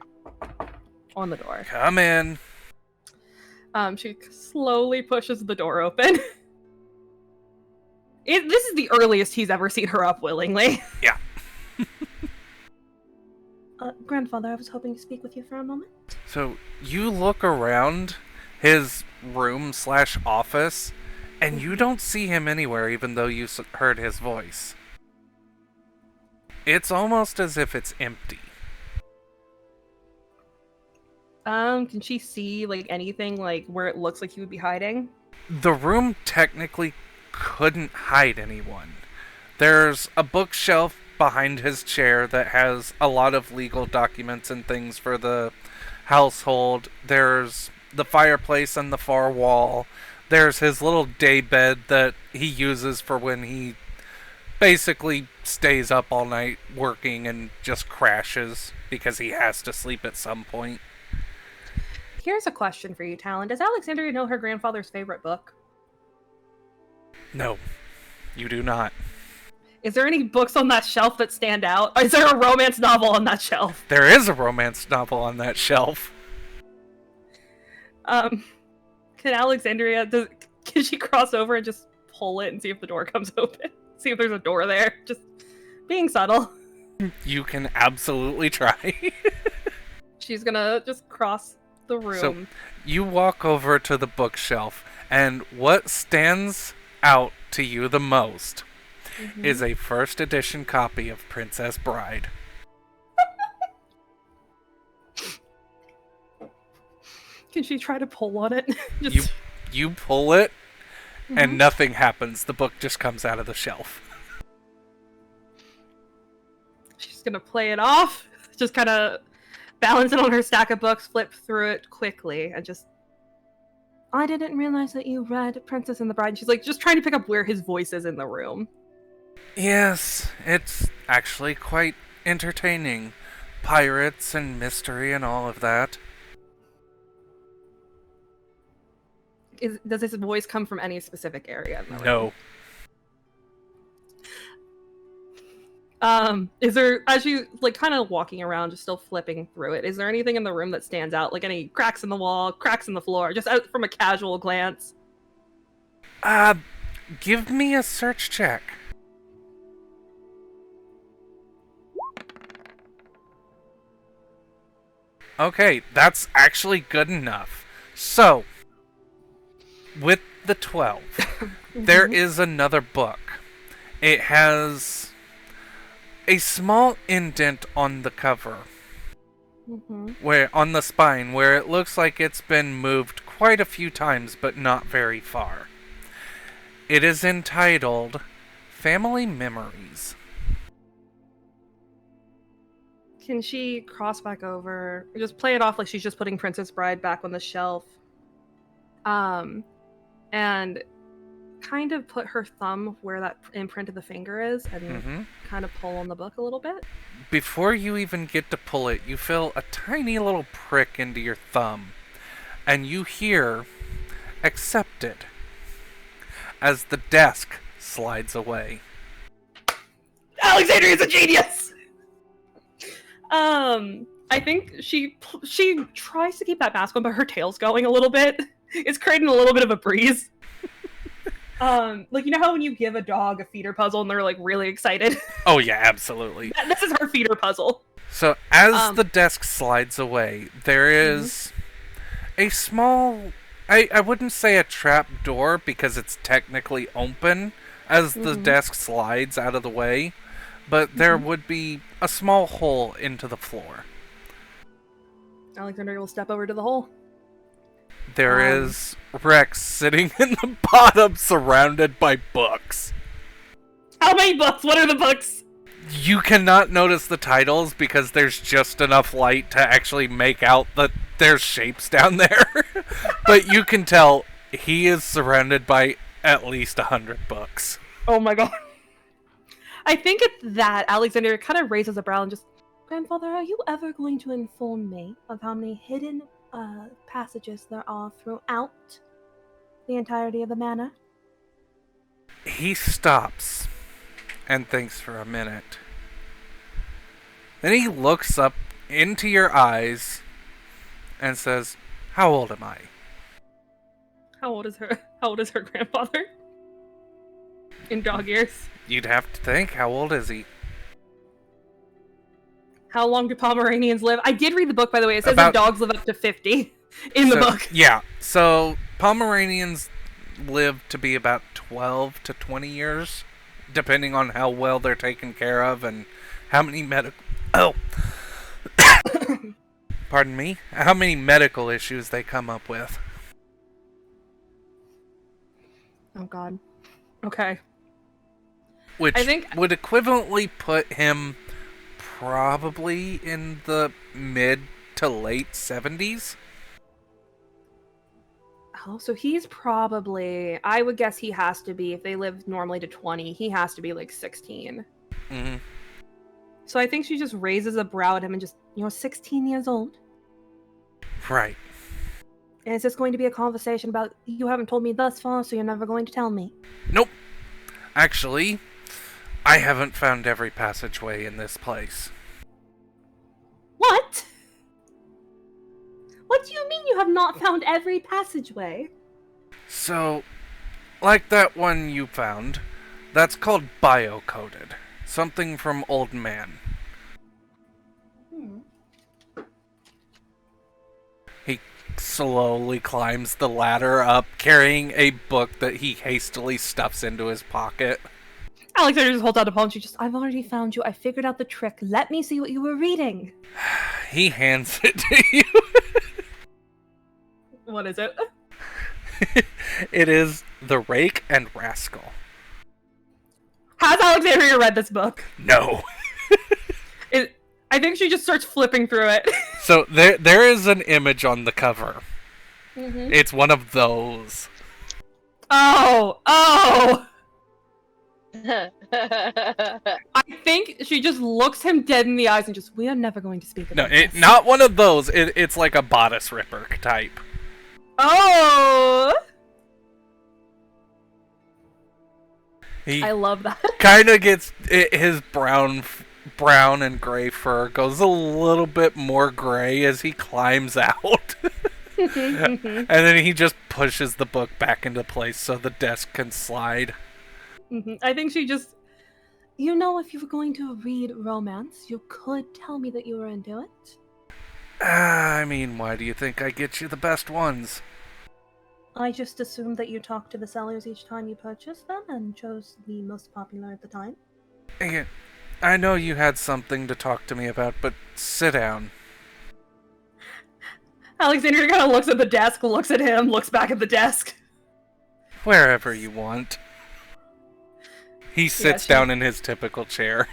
on the door. Come in. She slowly pushes the door open. This is the earliest he's ever seen her up willingly. Yeah. Grandfather, I was hoping to speak with you for a moment. So you look around his room/office, and you don't see him anywhere, even though you heard his voice. It's almost as if it's empty. Can she see, like, anything, like, where it looks like he would be hiding? The room technically couldn't hide anyone. There's a bookshelf behind his chair that has a lot of legal documents and things for the household. There's the fireplace on the far wall. There's his little day bed that he uses for when he basically stays up all night working and just crashes because he has to sleep at some point. Here's a question for you, Talon. Does Alexandria know her grandfather's favorite book? No, you do not. Is there any books on that shelf that stand out? Is there a romance novel on that shelf? There is a romance novel on that shelf. Can Alexandria, can she cross over and just pull it and see if the door comes open? See if there's a door there? Just being subtle. You can absolutely try. She's gonna just cross the room. So you walk over to the bookshelf, and what stands out to you the most is a first edition copy of Princess Bride. Can she try to pull on it? Just... You pull it, and nothing happens. The book just comes out of the shelf. She's gonna play it off, just kind of balance it on her stack of books, flip through it quickly, and just... I didn't realize that you read Princess and the Bride. And she's like, just trying to pick up where his voice is in the room. Yes, it's actually quite entertaining. Pirates and mystery and all of that. Does his voice come from any specific area in the room? No. Is there, as you, like, kind of walking around, just still flipping through it, is there anything in the room that stands out? Like any cracks in the wall, cracks in the floor, just out from a casual glance? Give me a search check. Okay, that's actually good enough. So, with the 12, there is another book. It has a small indent on the cover, where on the spine, where it looks like it's been moved quite a few times, but not very far. It is entitled Family Memories. Can she cross back over, or just play it off like she's just putting Princess Bride back on the shelf, and kind of put her thumb where that imprint of the finger is, and kind of pull on the book a little bit? Before you even get to pull it, you feel a tiny little prick into your thumb, and you hear "accepted" as the desk slides away. Alexandria's a genius! I think she tries to keep that mask on, but her tail's going a little bit. It's creating a little bit of a breeze. Like, you know how when you give a dog a feeder puzzle and they're, like, really excited? Oh yeah, absolutely. This is her feeder puzzle. So as the desk slides away, there is a small I wouldn't say a trap door because it's technically open as the desk slides out of the way, but there would be a small hole into the floor. Alexander will step over to the hole. There is Rex sitting in the bottom surrounded by books. How many books? What are the books? You cannot notice the titles because there's just enough light to actually make out that there's shapes down there. But you can tell he is surrounded by at least 100 books. Oh my god. I think at that, Alexander kind of raises a brow and just, Grandfather, are you ever going to inform me of how many hidden passages there are throughout the entirety of the manor? He stops and thinks for a minute. Then he looks up into your eyes and says, "How old am I?" How old is her grandfather? In dog years. You'd have to think, how old is he? How long do Pomeranians live? I did read the book, by the way. It says About- that dogs live up to 50 in the book. Yeah, so Pomeranians live to be about 12 to 20 years, depending on how well they're taken care of and how many pardon me, how many medical issues they come up with. Oh god. Okay. Which I think- would equivalently put him probably in the mid to late 70s. Oh, so he's probably, I would guess he has to be, if they live normally to 20, he has to be like 16. Mm-hmm. So I think she just raises a brow at him and just, 16 years old. Right. And is this going to be a conversation about, you haven't told me thus far, so you're never going to tell me? Nope. Actually, I haven't found every passageway in this place. What? What do you mean you have not found every passageway? So, like that one you found, that's called bio-coded. Something from Old Man. He slowly climbs the ladder up, carrying a book that he hastily stuffs into his pocket. Alexander just holds out a palm. She just, I've already found you. I figured out the trick. Let me see what you were reading. He hands it to you. What is it? It is The Rake and Rascal. Has Alexandria read this book? No. I think she just starts flipping through it. So there is an image on the cover. Mm-hmm. It's one of those. Oh! I think she just looks him dead in the eyes and just, we are never going to speak No, about this. not one of those. It's like a bodice ripper type. Oh! He I love that. kind of gets his brown and gray fur goes a little bit more gray as he climbs out. And then he just pushes the book back into place so the desk can slide. I think she just, if you were going to read romance, you could tell me that you were into it. I mean, why do you think I get you the best ones? I just assumed that you talked to the sellers each time you purchased them and chose the most popular at the time. Again, I know you had something to talk to me about, but sit down. Alexander kind of looks at the desk, looks at him, looks back at the desk. Wherever you want. He sits down in his typical chair.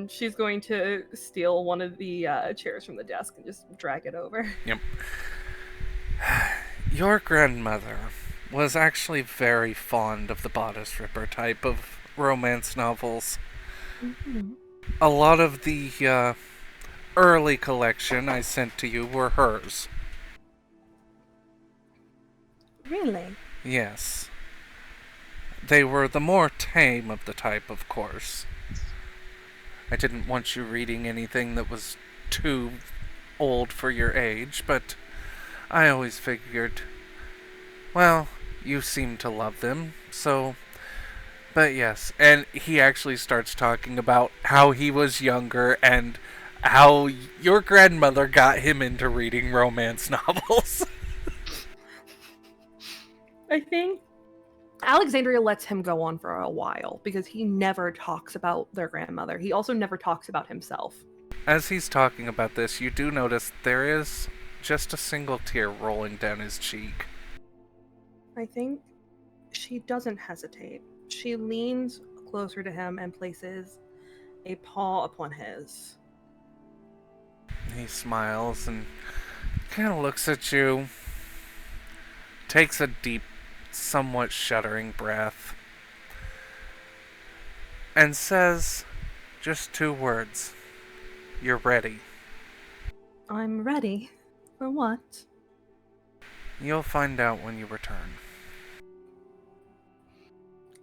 She's going to steal one of the chairs from the desk and just drag it over. Yep. Your grandmother was actually very fond of the bodice ripper type of romance novels. A lot of the early collection I sent to you were hers. Really? Yes. They were the more tame of the type, of course. I didn't want you reading anything that was too old for your age, but I always figured, well, you seem to love them, so... But yes, and he actually starts talking about how he was younger and how your grandmother got him into reading romance novels. I think Alexandria lets him go on for a while because he never talks about their grandmother. He also never talks about himself. As he's talking about this, you do notice there is just a single tear rolling down his cheek. I think she doesn't hesitate. She leans closer to him and places a paw upon his. He smiles and kind of looks at you, takes a deep, somewhat shuddering breath, and says just 2 words. You're ready. I'm ready. For what? You'll find out when you return.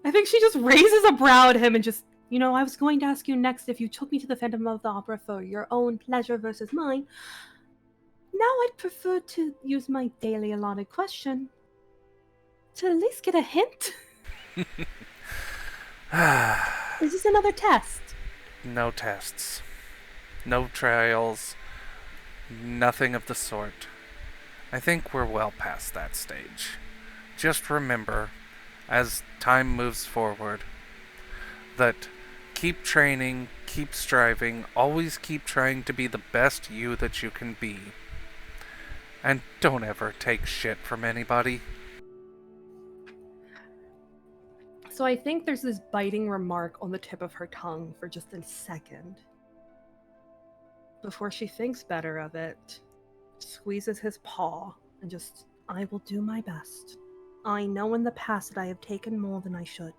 I think she just raises a brow at him and just, I was going to ask you next if you took me to the Phantom of the Opera for your own pleasure versus mine. Now I'd prefer to use my daily allotted question to at least get a hint. Is this another test? No tests. No trials. Nothing of the sort. I think we're well past that stage. Just remember, as time moves forward, that keep training, keep striving, always keep trying to be the best you that you can be. And don't ever take shit from anybody. So I think there's this biting remark on the tip of her tongue for just a second. Before she thinks better of it, squeezes his paw and just, I will do my best. I know in the past that I have taken more than I should.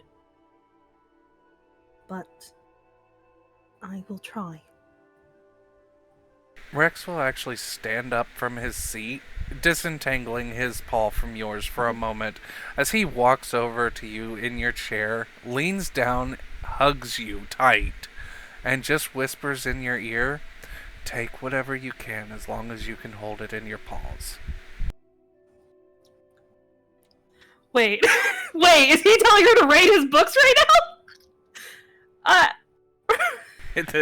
But I will try. Rex will actually stand up from his seat, disentangling his paw from yours for a moment, as he walks over to you in your chair, leans down, hugs you tight, and just whispers in your ear, take whatever you can as long as you can hold it in your paws. Wait, is he telling her to rate his books right now?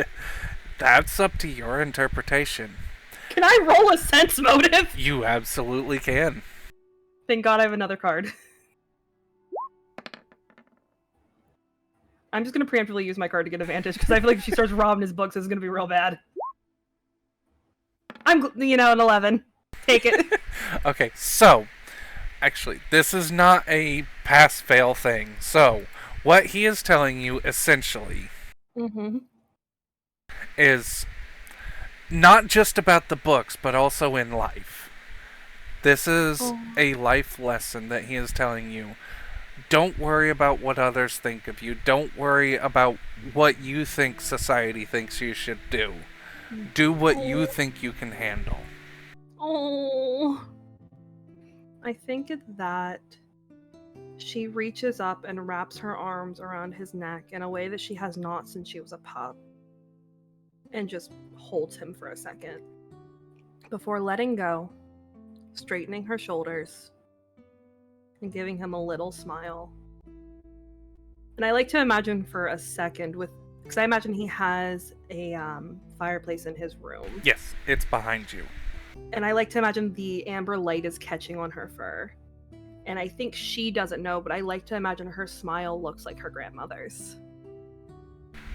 That's up to your interpretation. Can I roll a sense motive? You absolutely can. Thank God I have another card. I'm just going to preemptively use my card to get advantage, because I feel like if she starts robbing his books, it's going to be real bad. I'm, an 11. Take it. Okay, so, actually, this is not a pass-fail thing. So, what he is telling you, essentially, is not just about the books, but also in life. This is a life lesson that he is telling you. Don't worry about what others think of you. Don't worry about what you think society thinks you should do. Do what you think you can handle. Oh. I think at that, she reaches up and wraps her arms around his neck in a way that she has not since she was a pup. And just holds him for a second. Before letting go, straightening her shoulders, and giving him a little smile. And I like to imagine for a second because I imagine he has a fireplace in his room. Yes, it's behind you. And I like to imagine the amber light is catching on her fur. And I think she doesn't know, but I like to imagine her smile looks like her grandmother's.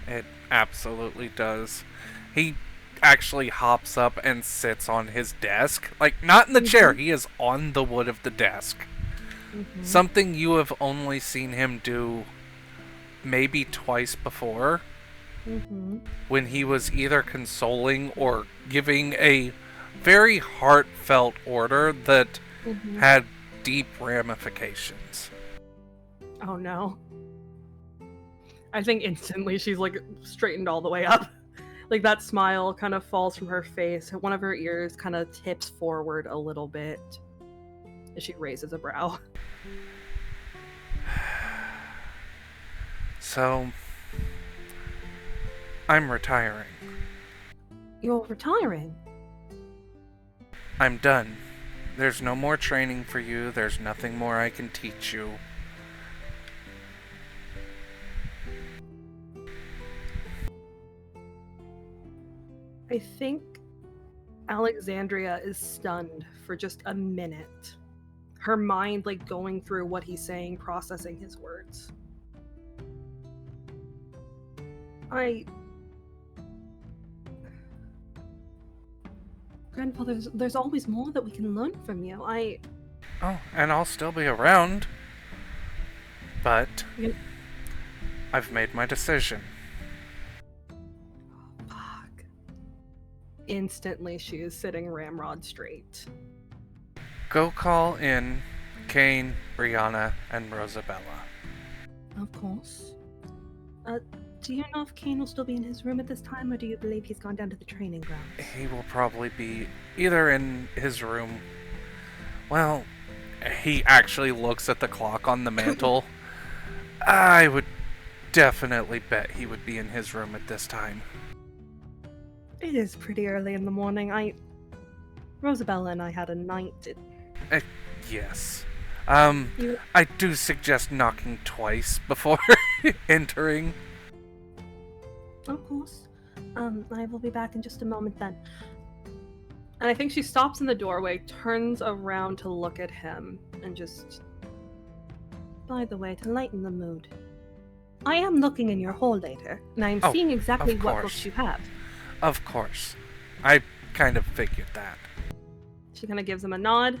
It absolutely does. He actually hops up and sits on his desk. Like, not in the chair, he is on the wood of the desk. Something you have only seen him do maybe twice before. When he was either consoling or giving a very heartfelt order that had deep ramifications. Oh no. I think instantly she's like straightened all the way up. Like that smile kind of falls from her face. One of her ears kind of tips forward a little bit as she raises a brow. So, I'm retiring. You're retiring? I'm done. There's no more training for you. There's nothing more I can teach you. I think Alexandria is stunned for just a minute. her mind like going through what he's saying, processing his words. Grandfather, there's always more that we can learn from you. Oh, and I'll still be around. But Yep. I've made my decision. Fuck. Instantly, she is sitting ramrod straight. Go call in Kane, Brianna, and Rosabella. Of course. Do you know if Kane will still be in his room at this time, or do you believe he's gone down to the training grounds? He will probably be either in his room. Well, he actually looks at the clock on the mantle. I would definitely bet he would be in his room at this time. It is pretty early in the morning. Rosabella and I had a night. Yes. You... I do suggest knocking twice before entering. Of course. I will be back in just a moment then. And I think she stops in the doorway, turns around to look at him, and just... By the way, to lighten the mood, I am looking in your hole later, and I am seeing exactly what books you have. Of course. I kind of figured that. She kind of gives him a nod.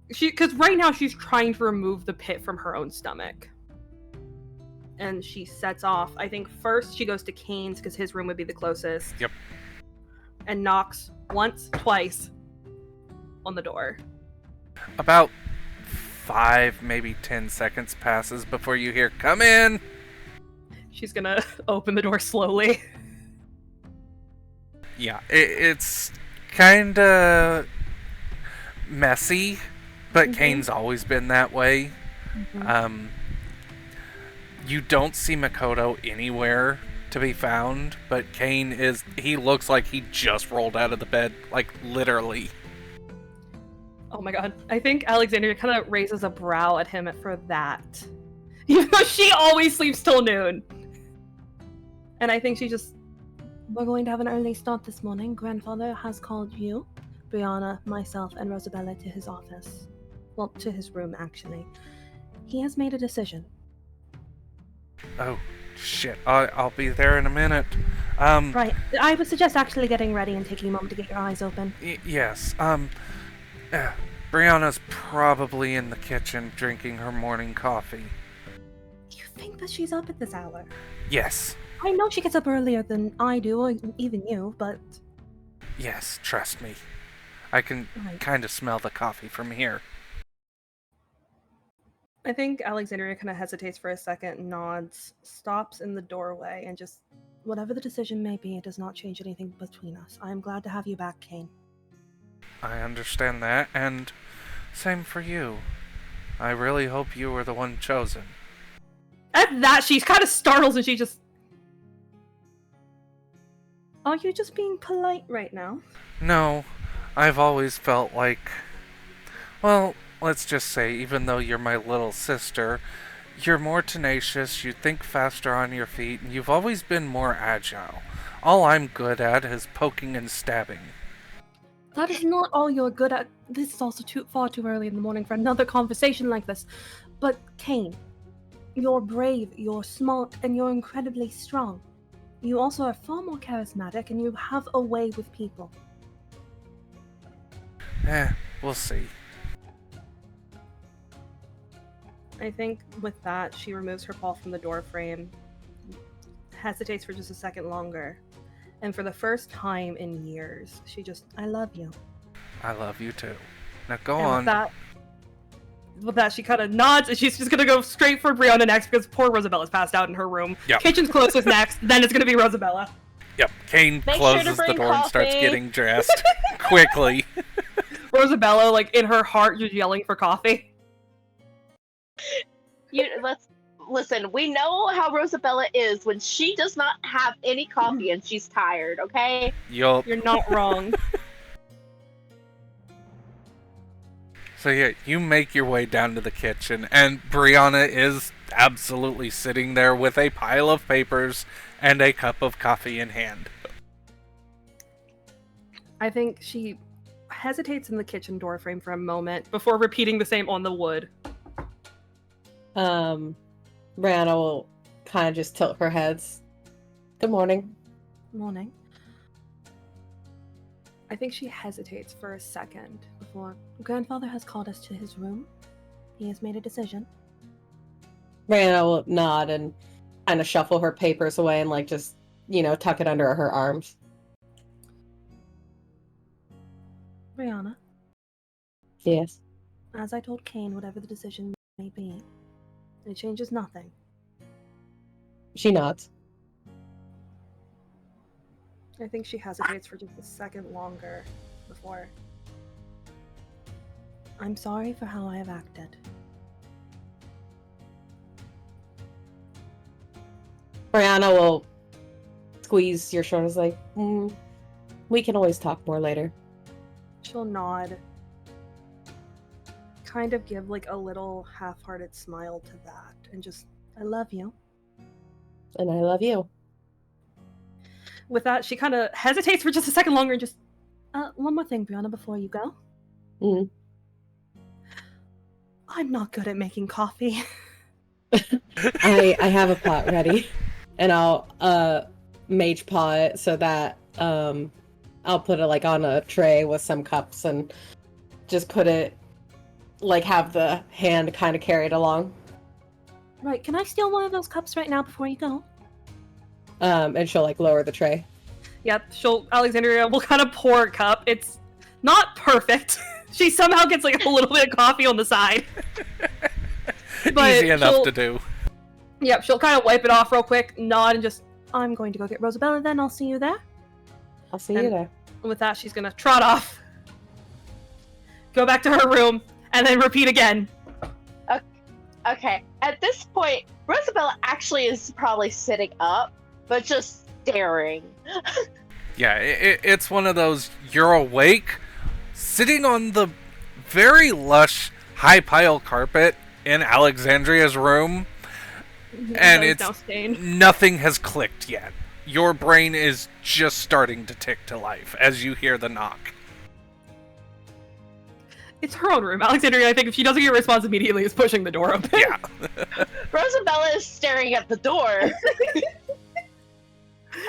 Because right now she's trying to remove the pit from her own stomach. And she sets off. I think first she goes to Kane's because his room would be the closest. Yep. And knocks once, twice on the door. About 5, maybe 10 seconds passes before you hear, "Come in!" She's gonna open the door slowly. Yeah, it's kinda messy, but Kane's always been that way. You don't see Makoto anywhere to be found, but Kane he looks like he just rolled out of the bed, like literally. Oh my god. I think Alexandria kind of raises a brow at him for that. Even though she always sleeps till noon. And I think she just... We're going to have an early start this morning. Grandfather has called you, Brianna, myself, and Rosabella to his office. Well, to his room, actually. He has made a decision. Oh, shit. I'll be there in a minute. Right. I would suggest actually getting ready and taking a moment to get your eyes open. Yes. Brianna's probably in the kitchen drinking her morning coffee. You think that she's up at this hour? Yes. I know she gets up earlier than I do, or even you, but... Yes, trust me. I can kind of smell the coffee from here. I think Alexandria kind of hesitates for a second, nods, stops in the doorway, and just... Whatever the decision may be, it does not change anything between us. I am glad to have you back, Kane. I understand that, and same for you. I really hope you were the one chosen. At that, she kind of startles and she just... Are you just being polite right now? No, I've always felt like... Well, let's just say, even though you're my little sister, you're more tenacious, you think faster on your feet, and you've always been more agile. All I'm good at is poking and stabbing. That is not all you're good at. This is also far too early in the morning for another conversation like this. But, Kane, you're brave, you're smart, and you're incredibly strong. You also are far more charismatic, and you have a way with people. We'll see. I think with that, she removes her paw from the door frame, hesitates for just a second longer, and for the first time in years, she just, I love you. I love you too. Now go And on. With that, she kind of nods, and she's just gonna go straight for Brianna next, because poor Rosabella's passed out in her room. Yep. Kitchen's closest next, then it's gonna be Rosabella. Yep, Kane Make sure to closes the bring door and starts coffee. getting dressed quickly. Rosabella, like, in her heart, just yelling for coffee. Let's listen. We know how Rosabella is when she does not have any coffee and she's tired. Okay. Yup. You're not wrong. So yeah, you make your way down to the kitchen, and Brianna is absolutely sitting there with a pile of papers and a cup of coffee in hand. I think she hesitates in the kitchen doorframe for a moment before repeating the same on the wood. Brianna will kind of just tilt her heads. Good morning. Morning. I think she hesitates for a second before... Grandfather has called us to his room. He has made a decision. Brianna will nod and kind of shuffle her papers away and like just, tuck it under her arms. Brianna, Yes. as I told Kane, whatever the decision may be, it changes nothing. She nods. I think she hesitates for just a second longer before... I'm sorry for how I have acted. Brianna will squeeze your shoulders like, we can always talk more later. She'll nod. Kind of give like a little half-hearted smile to that and just, I love you. And I love you. With that, she kind of hesitates for just a second longer and just, one more thing, Brianna, before you go. Mm. I'm not good at making coffee. I have a pot ready. And I'll mage paw it so that I'll put it like on a tray with some cups and just put it like have the hand kind of carry it along. Right, can I steal one of those cups right now before you go? And she'll like lower the tray. Yep, Alexandria will kind of pour a cup. It's not perfect. She somehow gets like a little bit of coffee on the side. But easy enough to do. Yep, she'll kind of wipe it off real quick, nod, and just, I'm going to go get Rosabella then, I'll see you there. I'll see you there. With that, she's gonna trot off, go back to her room, and then repeat again. Okay, at this point, Rosabella actually is probably sitting up, but just staring. Yeah, it's one of those, you're awake, sitting on the very lush, high pile carpet in Alexandria's room, and it's nothing has clicked yet. Your brain is just starting to tick to life as you hear the knock. It's her own room. Alexandria, I think if she doesn't get a response immediately, is pushing the door open. Yeah. Rosabella is staring at the door.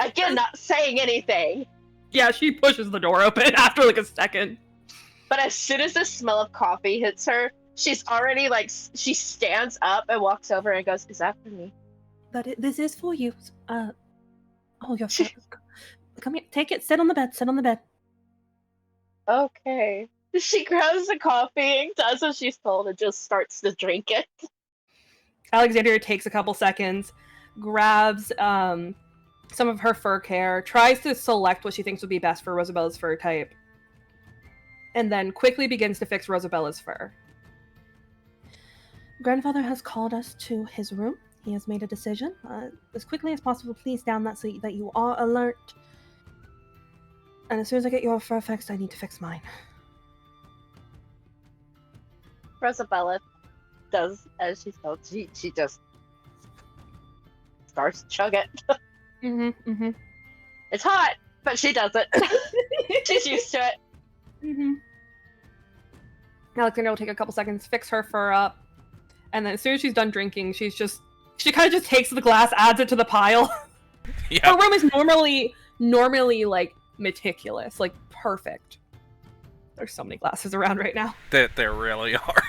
Again, not saying anything. Yeah, she pushes the door open after like a second. But as soon as the smell of coffee hits her, she's already like, she stands up and walks over and goes, is that for me? This is for you. Oh, you're come here, take it, sit on the bed. Okay. She grabs the coffee and does what she's told and just starts to drink it. Alexandria takes a couple seconds, grabs some of her fur care, tries to select what she thinks would be best for Rosabella's fur type, and then quickly begins to fix Rosabella's fur. Grandfather has called us to his room. He has made a decision. As quickly as possible, please down that so that you are alert. And as soon as I get your fur fixed, I need to fix mine. Rosabella does as she's told. She just starts to chug it. It's hot, but she does it. She's used to it. Alexandria will take a couple seconds, fix her fur up, and then as soon as she's done drinking, she kind of just takes the glass, adds it to the pile. Yep. Her room is normally like meticulous, like perfect. There's so many glasses around right now. There really are.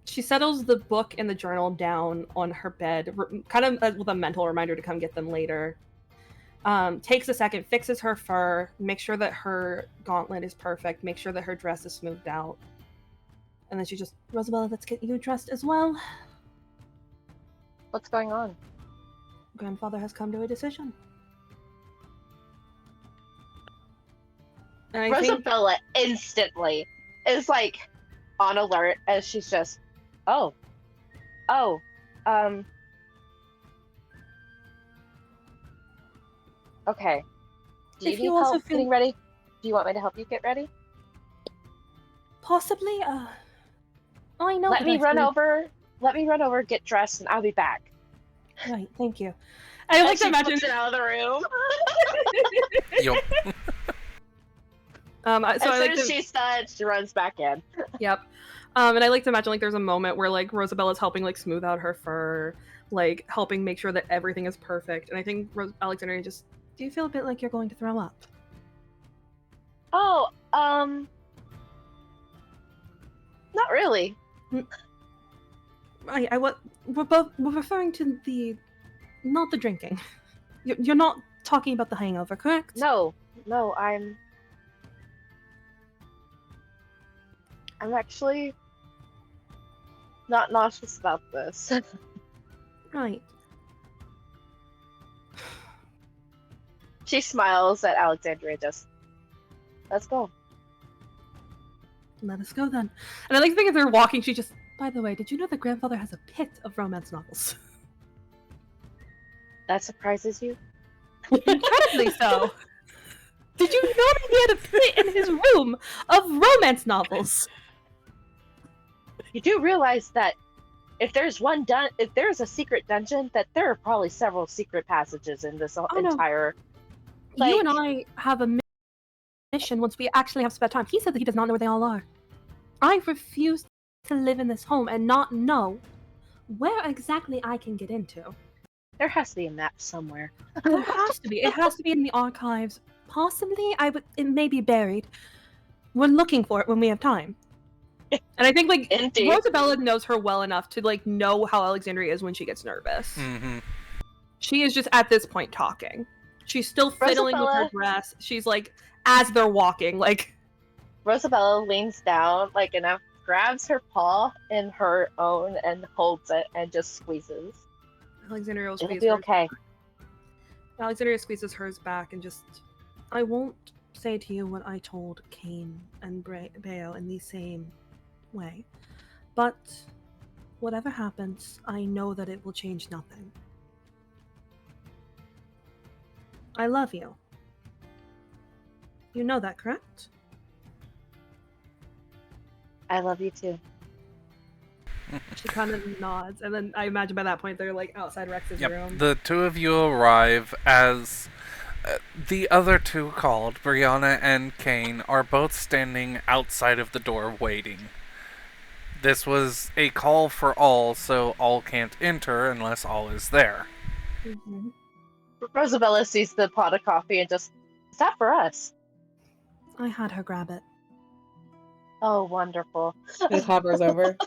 She settles the book and the journal down on her bed, kind of with a mental reminder to come get them later. Takes a second, fixes her fur, makes sure that her gauntlet is perfect, makes sure that her dress is smoothed out. And then she just, Rosabella, let's get you dressed as well. What's going on? Grandfather has come to a decision. And Rosabella instantly is like on alert as she's just, okay. Do you need help getting ready? Do you want me to help you get ready? Possibly, I know. Let me run over, get dressed, and I'll be back. Right, thank you. I like to imagine it out of the room. Yup. As So I soon like as to, she's done, she runs back in. yep. And I like to imagine like there's a moment where like Rosabella's helping like smooth out her fur, like helping make sure that everything is perfect. And I think Alexandria just, do you feel a bit like you're going to throw up? Oh, not really. We're referring to the, not the drinking. You're not talking about the hangover, correct? No, I'm actually not nauseous about this. Right. She smiles at Alexandria. Just let's go. Let us go then. And I like to think if they're walking, she just, by the way, did you know that grandfather has a pit of romance novels? That surprises you? Incredibly so. Did you know that he had a pit in his room of romance novels? You do realize that if there's if there's a secret dungeon, that there are probably several secret passages in this no. entire. You and I have a mission once we actually have spare time. He said that he does not know where they all are. I refuse to live in this home and not know where exactly I can get into. There has to be a map somewhere. There has to be. It has to be in the archives. Possibly, it may be buried. We're looking for it when we have time. And I think like Indeed. Rosabella knows her well enough to like know how Alexandria is when she gets nervous. Mm-hmm. She is just at this point talking. She's still fiddling with her Rosabella- dress. She's like, as they're walking, like, Rosabella leans down, like, and grabs her paw in her own and holds it and just squeezes. Alexandria will It'll squeeze be hers. okay. Alexandria squeezes hers back and just, I won't say to you what I told Kane and Beo in the same way, but whatever happens, I know that it will change nothing. I love you. You know that, correct? I love you too. She kind of nods, and then I imagine by that point they're like outside Rex's room. The two of you arrive as the other two called, Brianna and Kane, are both standing outside of the door waiting. This was a call for all, so all can't enter unless all is there. Mm-hmm. Rosabella sees the pot of coffee and just, is that for us? I had her grab it. Oh, wonderful. Just hovers over.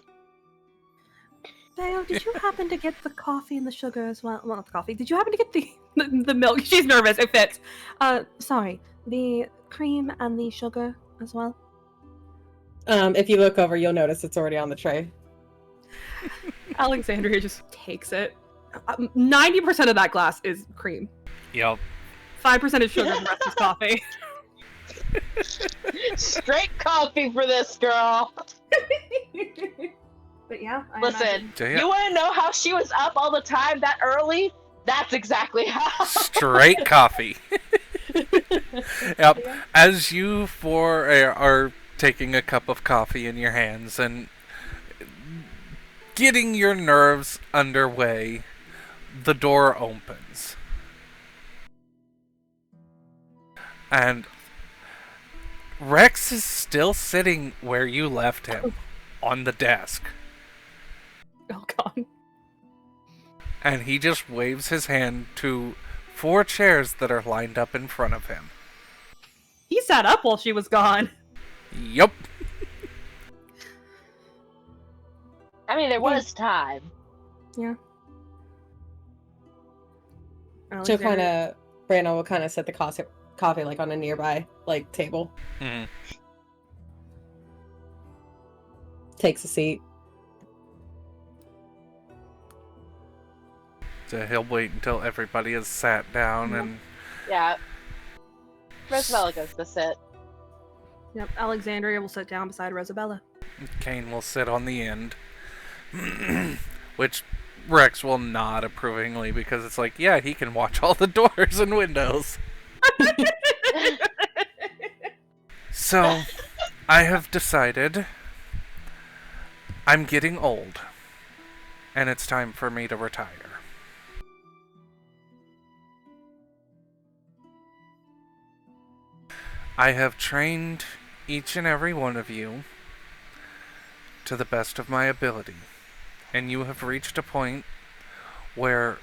Beo, did you happen to get the coffee and the sugar as well? Well, not the coffee. Did you happen to get the milk? She's nervous. It fits. Sorry. The cream and the sugar as well? If you look over, you'll notice it's already on the tray. Alexandria just takes it. 90% of that glass is cream. Yep. 5% is sugar, the rest is coffee. Straight coffee for this girl. But yeah, I Listen, imagine- So, yeah. you want to know how she was up all the time that early? That's exactly how. Straight coffee. Yep. As you four are taking a cup of coffee in your hands and getting your nerves underway, the door opens. And Rex is still sitting where you left him, on the desk. Oh god. And he just waves his hand to 4 chairs that are lined up in front of him. He sat up while she was gone. Yup. I mean, there was time. Yeah. She'll kind of, Brandon will kind of set the coffee like on a nearby like table. Mhm. Takes a seat. So he'll wait until everybody has sat down and Yeah. Rosabella goes to sit. Yep, Alexandria will sit down beside Rosabella. Kane will sit on the end. Which Rex will nod approvingly because it's like, yeah, he can watch all the doors and windows. So, I have decided I'm getting old, and it's time for me to retire. I have trained each and every one of you to the best of my ability, and you have reached a point where,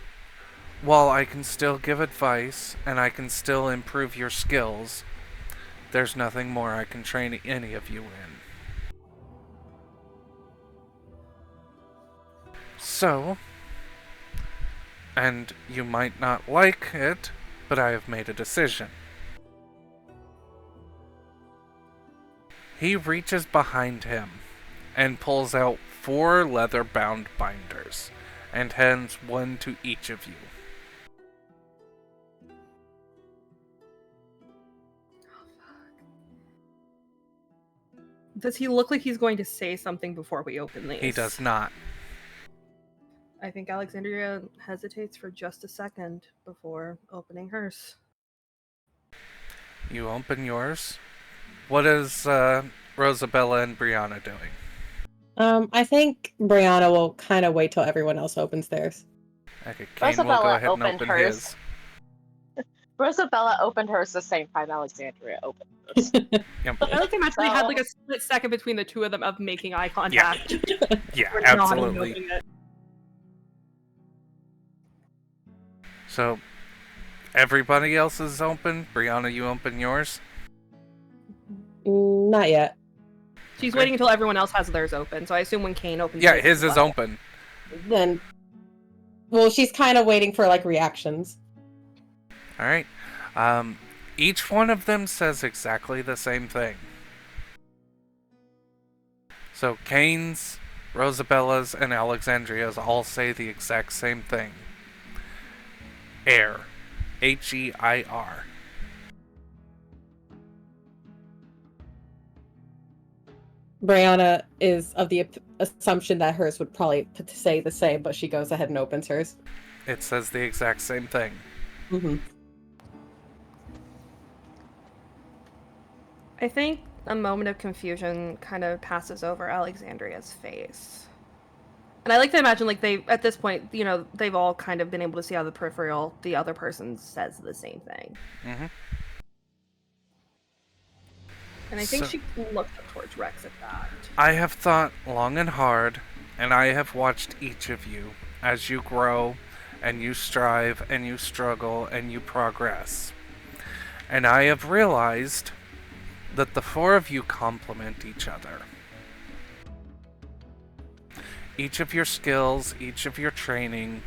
while I can still give advice and I can still improve your skills, there's nothing more I can train any of you in. So, and you might not like it, but I have made a decision. He reaches behind him and pulls out 4 leather-bound binders and hands one to each of you. Does he look like he's going to say something before we open these? He does not. I think Alexandria hesitates for just a second before opening hers. You open yours. What is Rosabella and Brianna doing? I think Brianna will kind of wait till everyone else opens theirs. Okay, Kane will go Rosabella ahead and opened open hers. his. Rosabella opened hers the same time Alexandria opened hers. Yep. I like to imagine they had So- like a split second between the two of them of making eye contact. Yeah, Or nodding, absolutely. opening it. So, everybody else is open. Brianna, you open yours? Not yet. She's Okay. waiting until everyone else has theirs open, so I assume when Kane opens Yeah, his his as is well. open. Then, well, she's kind of waiting for like reactions. Alright. Each one of them says exactly the same thing. So, Kane's, Rosabella's, and Alexandria's all say the exact same thing. Air. H-E-I-R. Brianna is of the assumption that hers would probably say the same, but she goes ahead and opens hers. It says the exact same thing. Mm-hmm. I think a moment of confusion kind of passes over Alexandria's face. And I like to imagine, like, they, at this point, you know, they've all kind of been able to see out of the peripheral the other person says the same thing. Mm-hmm. And I think So- she looked up towards Rex at that. I have thought long and hard, and I have watched each of you as you grow, and you strive, and you struggle, and you progress. And I have realized that the 4 of you complement each other. Each of your skills, each of your training,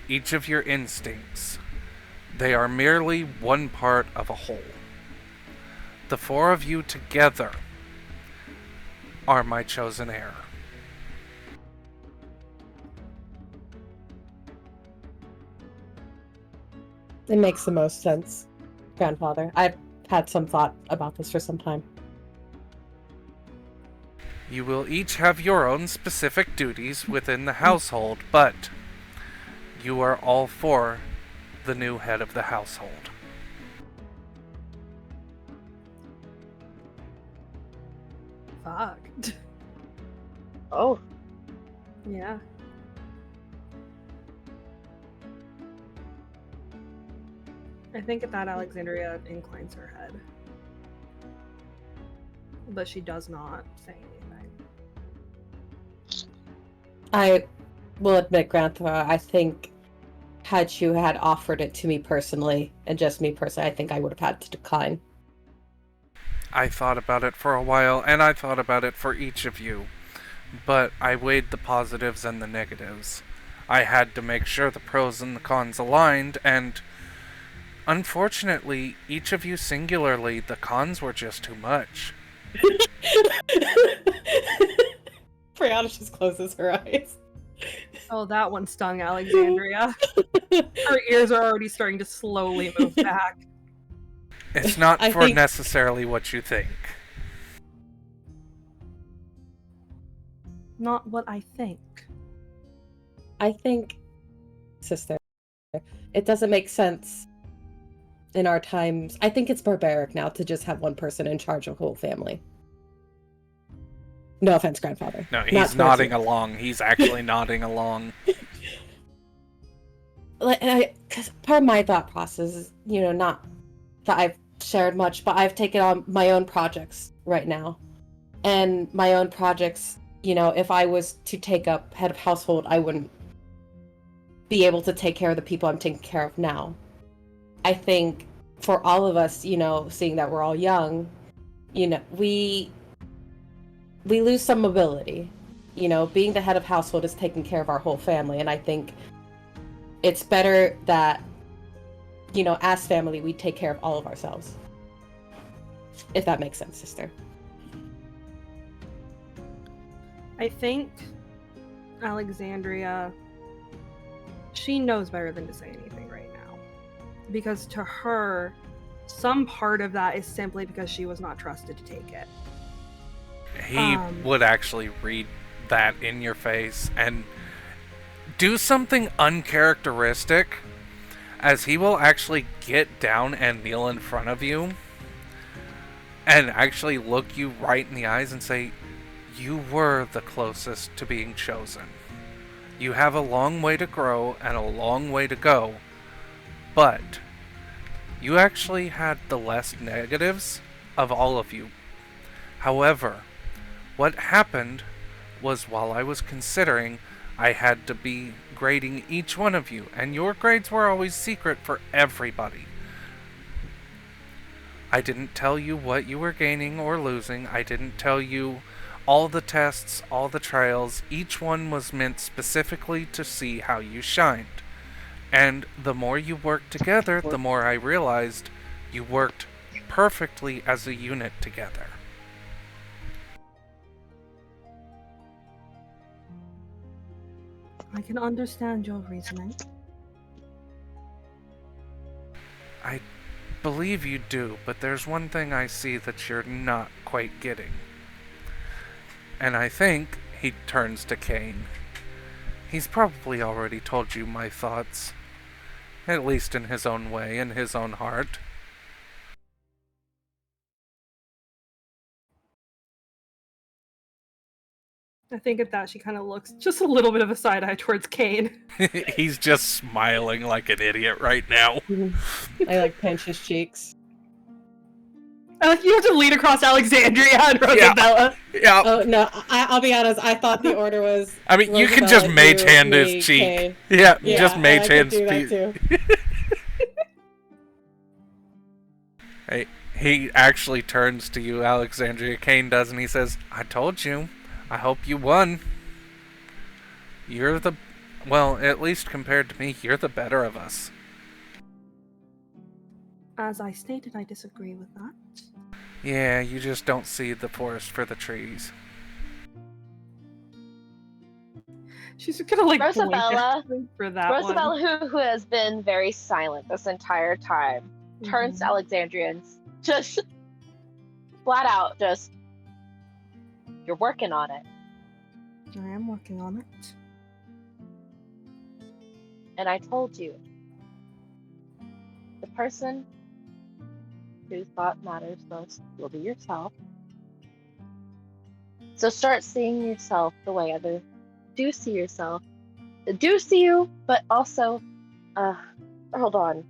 each of your instincts, they are merely one part of a whole. The 4 of you together are my chosen heir. It makes the most sense, grandfather. I've had some thought about this for some time. You will each have your own specific duties within the household, but you are all for the new head of the household. Fuck. Oh, Yeah. I think at that Alexandria inclines her head. But she does not say anything. I will admit, grandfather, I think had you had offered it to me personally, and just me personally, I think I would have had to decline. I thought about it for a while, and I thought about it for each of you, but I weighed the positives and the negatives. I had to make sure the pros and the cons aligned, and unfortunately, each of you singularly, the cons were just too much. Brianna just closes her eyes. Oh, that one stung Alexandria. Her ears are already starting to slowly move back. It's not I for think- necessarily what you think. Not what I think. I think, sister, it doesn't make sense in our times. I think it's barbaric now to just have one person in charge of a whole family. No offense, grandfather. No, Not he's towards nodding you. along. He's actually nodding along. Because part of my thought process is, not that I've shared much, but I've taken on my own projects right now. And my own projects, you know, if I was to take up head of household, I wouldn't be able to take care of the people I'm taking care of now. I think for all of us, you know, seeing that we're all young, you know, we lose some mobility. You know, being the head of household is taking care of our whole family, and I think it's better that, you know, as family, we take care of all of ourselves. If that makes sense, sister. I think Alexandria, she knows better than to say anything right now. Because to her, some part of that is simply because she was not trusted to take it. He would actually read that in your face and do something uncharacteristic, as he will actually get down and kneel in front of you and actually look you right in the eyes and say, you were the closest to being chosen. You have a long way to grow and a long way to go, but you actually had the less negatives of all of you. However, what happened was, while I was considering, I had to be grading each one of you, and your grades were always secret for everybody. I didn't tell you what you were gaining or losing. I didn't tell you all the tests, all the trials. Each one was meant specifically to see how you shined. And the more you worked together, the more I realized you worked perfectly as a unit together. I can understand your reasoning. I believe you do, but there's one thing I see that you're not quite getting. And I think he turns to Kane. He's probably already told you my thoughts. At least in his own way, in his own heart. I think at that she kind of looks just a little bit of a side eye towards Kane. He's just smiling like an idiot right now. I like pinch his cheeks. You have to lead across Alexandria and Rosabella. Yeah. Oh no, I'll be honest. I thought the order was. I mean, you can Rosabella, just mage you, hand me, his cheek. Kay. Yeah, Yeah, just mage hand do that too. Hey, he actually turns to you, Alexandria. Kane does, and he says, I told you. I hope you won. You're the... Well, at least compared to me, you're the better of us. As I stated, I disagree with that. Yeah, you just don't see the forest for the trees. She's gonna like Rosabella, for that Rosabella, who has been very silent this entire time, turns to Alexandria and just flat out just, you're working on it. I am working on it. And I told you, the person whose thought matters most will be yourself. So start seeing yourself the way others do see yourself. They do see you, but also, hold on,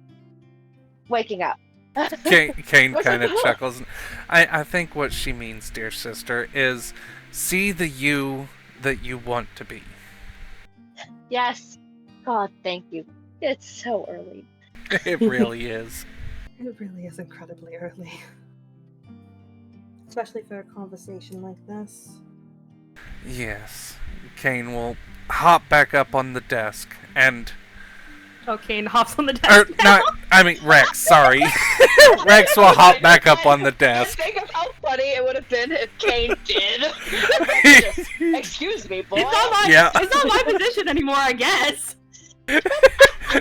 waking up. Kane kind of chuckles. I think what she means, dear sister, is see the you that you want to be. Yes. God, thank you. It's so early. It really is. It really is incredibly early. Especially for a conversation like this. Yes. Kane will hop back up on the desk and... Oh, Kane hops on the desk Rex, sorry. Rex will hop back up on the desk. Think of how funny it would have been if Kane did. Excuse me, boy. It's not my position anymore, I guess.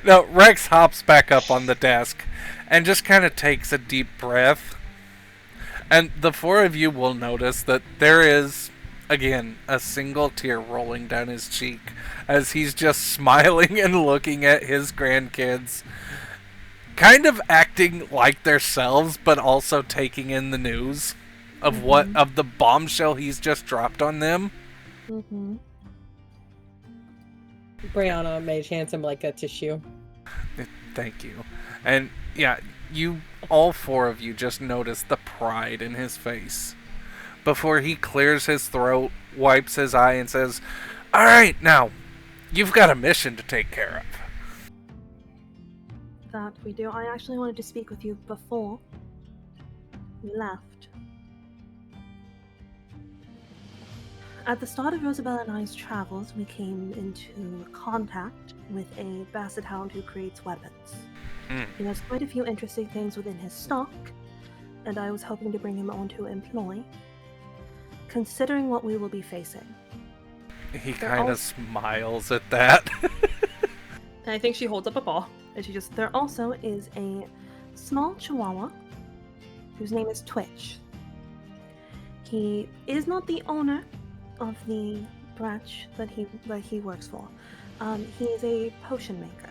No, Rex hops back up on the desk and just kind of takes a deep breath. And the four of you will notice that there is, again, a single tear rolling down his cheek as he's just smiling and looking at his grandkids, kind of acting like themselves, but also taking in the news of of the bombshell he's just dropped on them. Mm-hmm. Brianna mage hands him like a tissue. Thank you. And yeah, all four of you just notice the pride in his face. Before he clears his throat, wipes his eye, and says, "Alright, now, you've got a mission to take care of." That we do. I actually wanted to speak with you before we left. At the start of Rosabella and I's travels, we came into contact with a basset hound who creates weapons. He has quite a few interesting things within his stock, and I was hoping to bring him on to employ, considering what we will be facing. He kind of smiles at that. And I think she holds up a ball, and she just, there also is a small chihuahua whose name is Twitch. He is not the owner of the branch that he works for. He is a potion maker.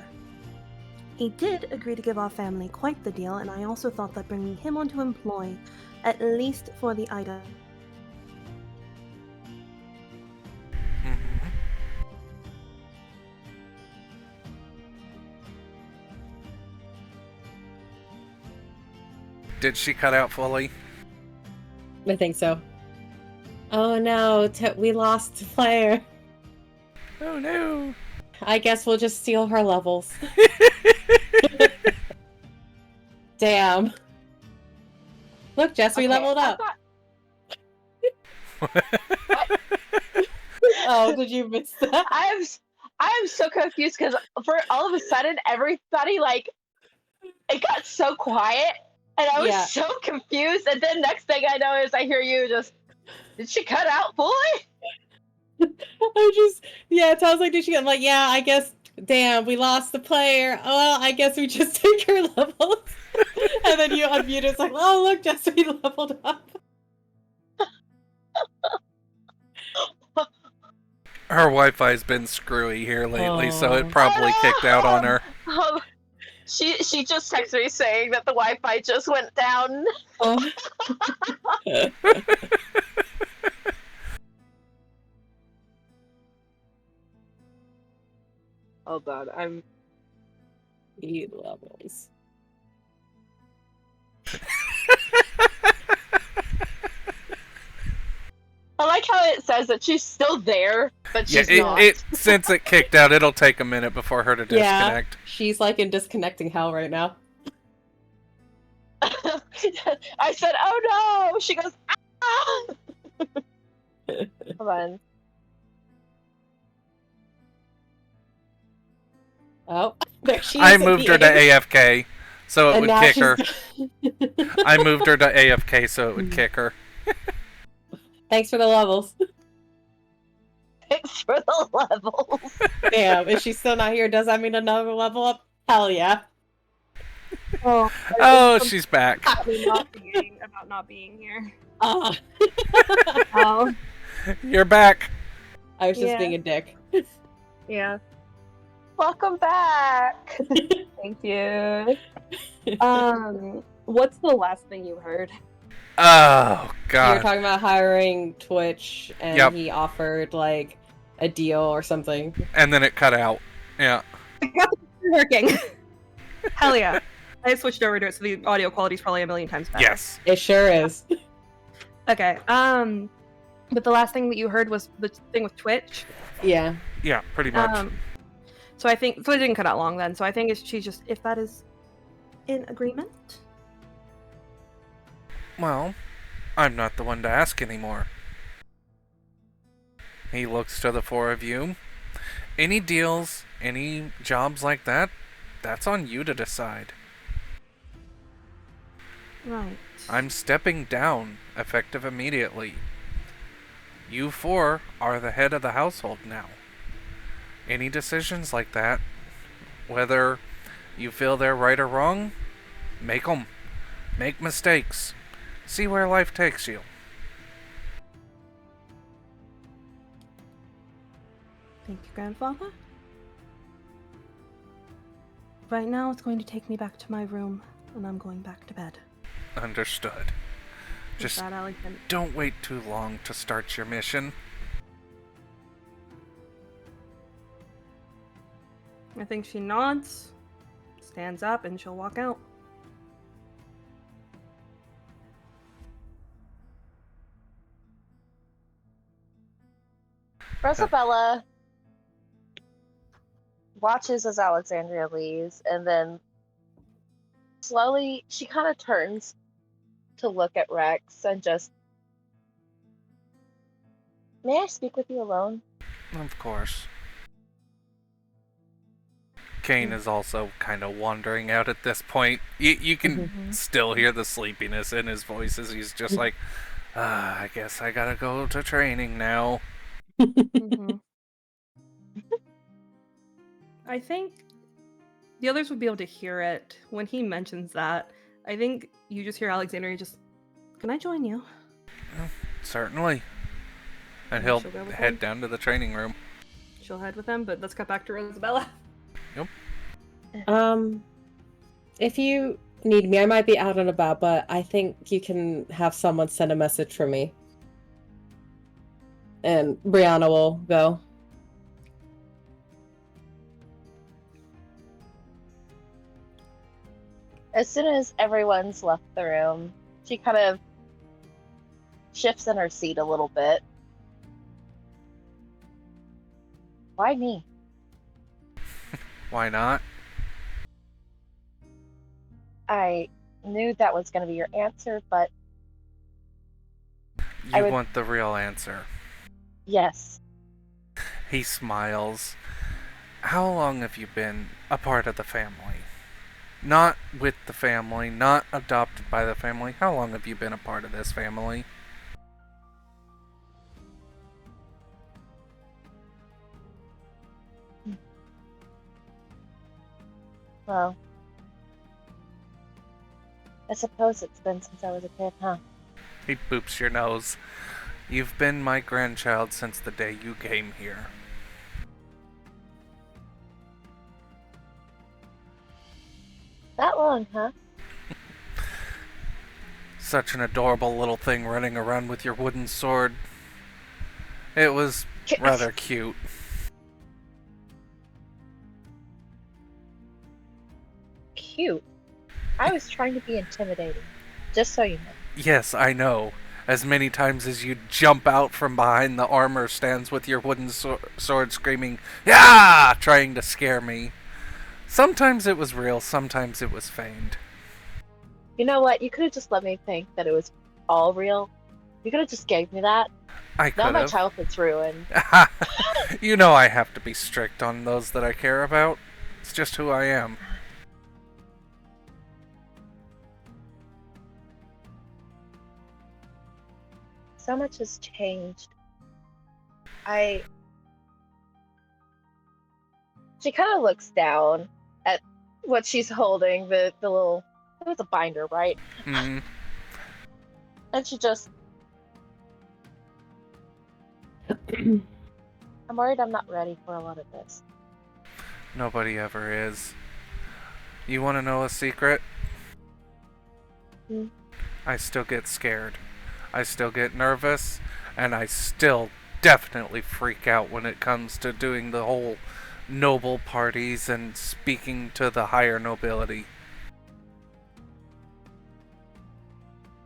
He did agree to give our family quite the deal, and I also thought that bringing him onto employ, at least for the item. Did she cut out fully? I think so. Oh no, we lost the player. Oh no. I guess we'll just steal her levels. Damn. Look, Jess, we leveled up. Oh, did you miss that? I am so confused because for all of a sudden everybody it got so quiet and I was so confused, and then next thing I know is I hear you just, did she cut out fully? It sounds like I'm like, yeah, I guess, damn, we lost the player. Oh, well, I guess we just take her levels. And then you unmute, it's like, oh, look, Jess, we leveled up. Her Wi-Fi's been screwy here lately, so it probably kicked out on her. She just texted me saying that the Wi-Fi just went down. Oh. Oh god, I'm... Need levels. I like how it says that she's still there, but she's not. Since it kicked out, it'll take a minute before her to disconnect. Yeah, she's like in disconnecting hell right now. I said, oh no! She goes, ah! Hold on. Oh, there she is. I moved her to AFK, so it would kick her. I moved her to AFK, so it would kick her. Thanks for the levels. Thanks for the levels. Damn, is she still not here? Does that mean another level up? Hell yeah. Oh, she's back. About not being here. Oh. Oh. You're back. I was just being a dick. Yeah. Welcome back. Thank you. What's the last thing you heard? Oh, You God. were talking about hiring Twitch, and he offered, like, a deal or something. And then it cut out. Yeah. Working. Hell yeah. I switched over to it, so the audio quality is probably a million times better. Yes. It sure is. Okay. But the last thing that you heard was the thing with Twitch. Yeah. Yeah, pretty much. So I think, so it didn't cut out long then. So I think she's just, if that is in agreement. Well, I'm not the one to ask anymore. He looks to the four of you. Any deals, any jobs like that, that's on you to decide. Right. I'm stepping down, effective immediately. You four are the head of the household now. Any decisions like that, whether you feel they're right or wrong, make them. Make mistakes. See where life takes you. Thank you, Grandfather. Right now, it's going to take me back to my room, and I'm going back to bed. Understood. Just don't wait too long to start your mission. I think she nods, stands up, and she'll walk out. Rosabella watches as Alexandria leaves, and then slowly she kind of turns to look at Rex and just, may I speak with you alone? Of course. Kane is also kind of wandering out at this point. You can still hear the sleepiness in his voice as he's just like, I guess I gotta go to training now. I think the others would be able to hear it when he mentions that. I think you just hear Alexandria just, can I join you? Certainly. And Yeah, he'll she'll go with head him. down to the training room. She'll head with him, but let's cut back to Rosabella. If you need me, I might be out and about, but I think you can have someone send a message for me. And Brianna will go. As soon as everyone's left the room, she kind of shifts in her seat a little bit. Why me? Why not? I knew that was going to be your answer, but You want the real answer. yes. He smiles. How long have you been a part of the family? Not with the family, not adopted by the family. How long have you been a part of this family? Well, I suppose it's been since I was a kid, huh? He boops your nose. You've been my grandchild since the day you came here. That long, huh? Such an adorable little thing running around with your wooden sword. It was rather cute. Cute. I was trying to be intimidating, just so you know. Yes, I know. As many times as you jump out from behind the armor stands with your wooden sword screaming, "Yeah!" trying to scare me. Sometimes it was real, sometimes it was feigned. You know what? You could have just let me think that it was all real. You could have just gave me that. I Now my could've. childhood's ruined. You know I have to be strict on those that I care about. It's just who I am. So much has changed. She kind of looks down at what she's holding, the little, it was a binder, right? Mm-hmm. And she just, I'm worried I'm not ready for a lot of this. Nobody ever is. You want to know a secret? I still get scared. I still get nervous, and I still definitely freak out when it comes to doing the whole noble parties and speaking to the higher nobility.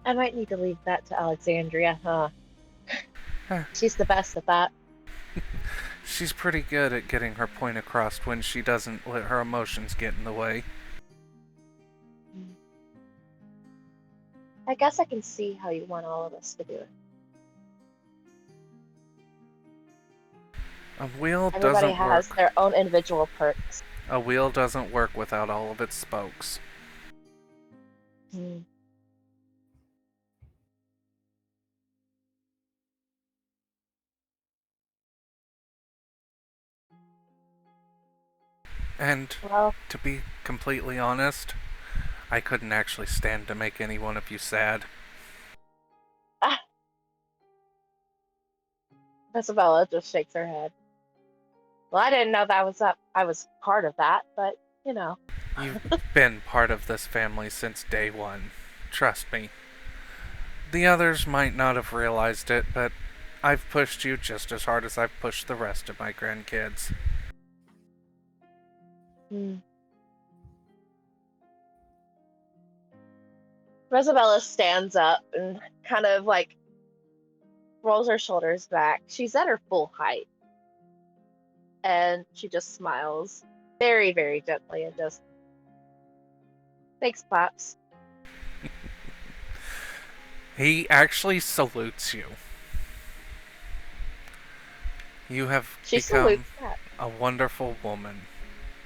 I might need to leave that to Alexandria, huh? She's the best at that. She's pretty good at getting her point across when she doesn't let her emotions get in the way. I guess I can see how you want all of us to do it. A wheel Everybody doesn't has work. their own individual perks. A wheel doesn't work without all of its spokes. And Well, to be completely honest, I couldn't actually stand to make any one of you sad. Isabella just shakes her head. Well, I didn't know that was up. I was part of that, but you know. You've been part of this family since day one. Trust me. The others might not have realized it, but I've pushed you just as hard as I've pushed the rest of my grandkids. Rosabella stands up and kind of like rolls her shoulders back. She's at her full height. and she just smiles very, very gently and just, thanks, Pops. He actually salutes you. You have She become salutes back. a wonderful woman,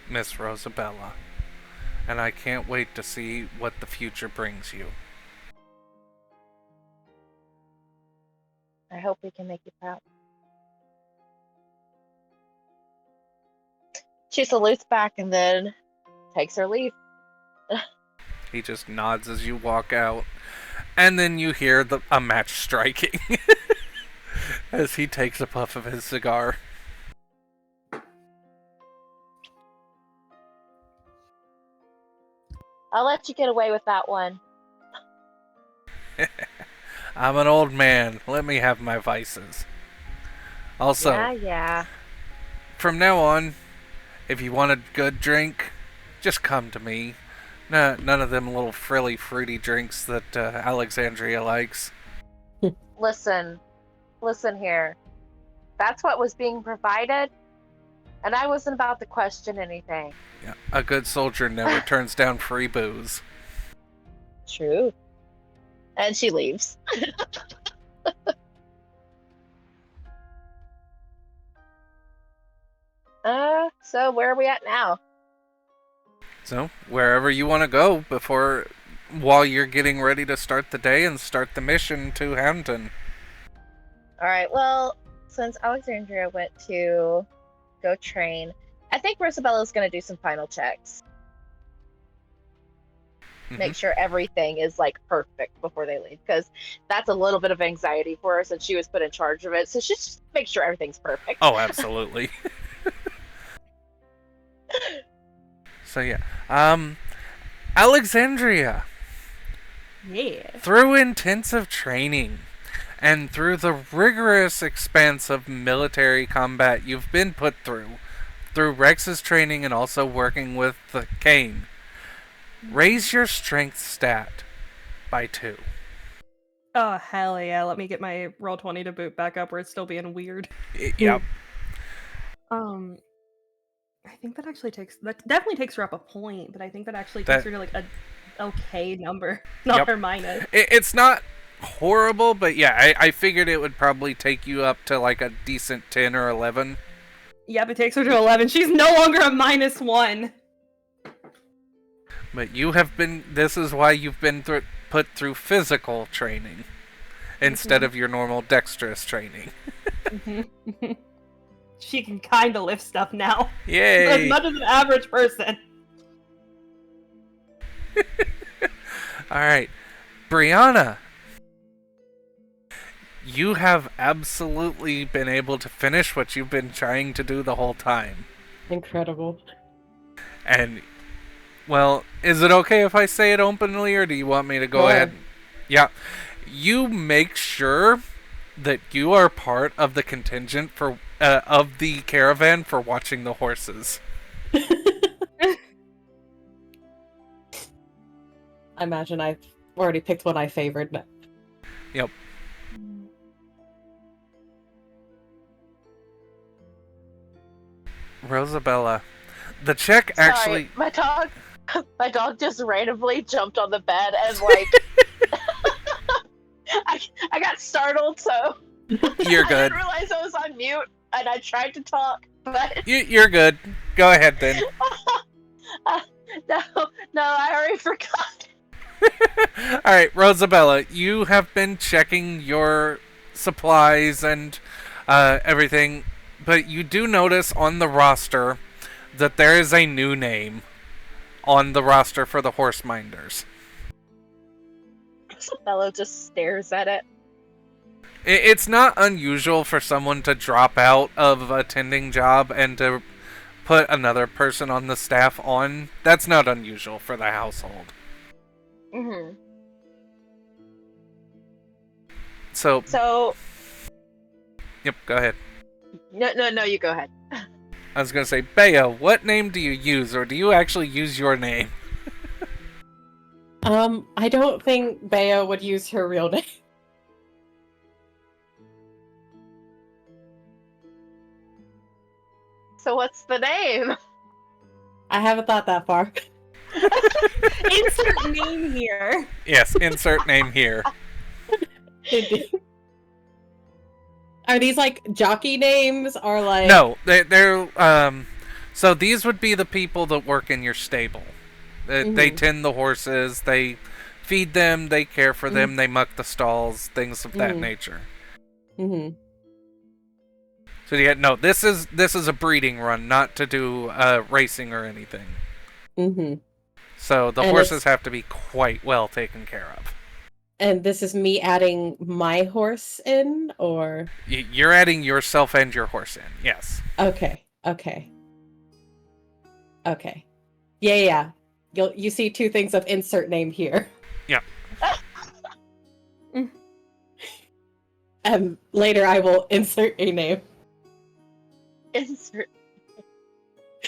Miss Rosabella, and I can't wait to see what the future brings you. I hope we can make you proud. She salutes back and then takes her leave. He just nods as you walk out, and then you hear a match striking as he takes a puff of his cigar. I'll let you get away with that one. I'm an old man. Let me have my vices. Also, Yeah. from now on, if you want a good drink, just come to me. None of them little frilly, fruity drinks that Alexandria likes. Listen here. That's what was being provided, and I wasn't about to question anything. Yeah, a good soldier never turns down free booze. True. And she leaves. So where are we at now? So, wherever you want to go while you're getting ready to start the day and start the mission to Hampton. Alright, well, since Alexandria went to go train, I think Rosabella's gonna do some final checks. Make sure everything is like perfect before they leave, because that's a little bit of anxiety for her since she was put in charge of it. So she just make sure everything's perfect. Oh, absolutely. So yeah, Alexandria. Yeah. Through intensive training and through the rigorous expanse of military combat you've been put through Rex's training and also working with the Kane, raise your strength stat by 2. Oh, hell yeah. Let me get my roll 20 to boot back up where it's still being weird. Yep. I think that definitely takes her up a point, but I think that actually takes her to like a okay number, not her minus. It's not horrible, but yeah, I figured it would probably take you up to like a decent 10 or 11. Yep, it takes her to 11. She's no longer a -1. But this is why you've been put through physical training instead of your normal dexterous training. She can kind of lift stuff now. Yay! As much as an average person. Alright. Brianna. You have absolutely been able to finish what you've been trying to do the whole time. Incredible. And, well, is it okay if I say it openly, or do you want me to go ahead? Yeah. You make sure that you are part of the contingent of the caravan for watching the horses. I imagine I've already picked one I favored. Yep. Rosabella. The check actually... Sorry, my dog just randomly jumped on the bed and like... I got startled, so... You're good. I didn't realize I was on mute, and I tried to talk, but... You're good. Go ahead, then. No, I already forgot. Alright, Rosabella, you have been checking your supplies and everything, but you do notice on the roster that there is a new name on the roster for the horse minders. Rosabella just stares at it. It's not unusual for someone to drop out of a tending job and to put another person on the staff on. That's not unusual for the household. Mm-hmm. So... Yep, go ahead. No, you go ahead. I was gonna say, Bea, what name do you use, or do you actually use your name? I don't think Bea would use her real name. So what's the name? I haven't thought that far. Insert name here. Yes, insert name here. Are these like jockey names or like? No, they're so these would be the people that work in your stable. They tend the horses, they feed them, they care for them, they muck the stalls, things of that nature. Mm-hmm. So yeah, no, this is a breeding run, not to do racing or anything. Mm-hmm. So the horses have to be quite well taken care of. And this is me adding my horse in, or You're adding yourself and your horse in, yes. okay. Yeah. You see two things of insert name here. Yeah. And later I will insert a name. Insert.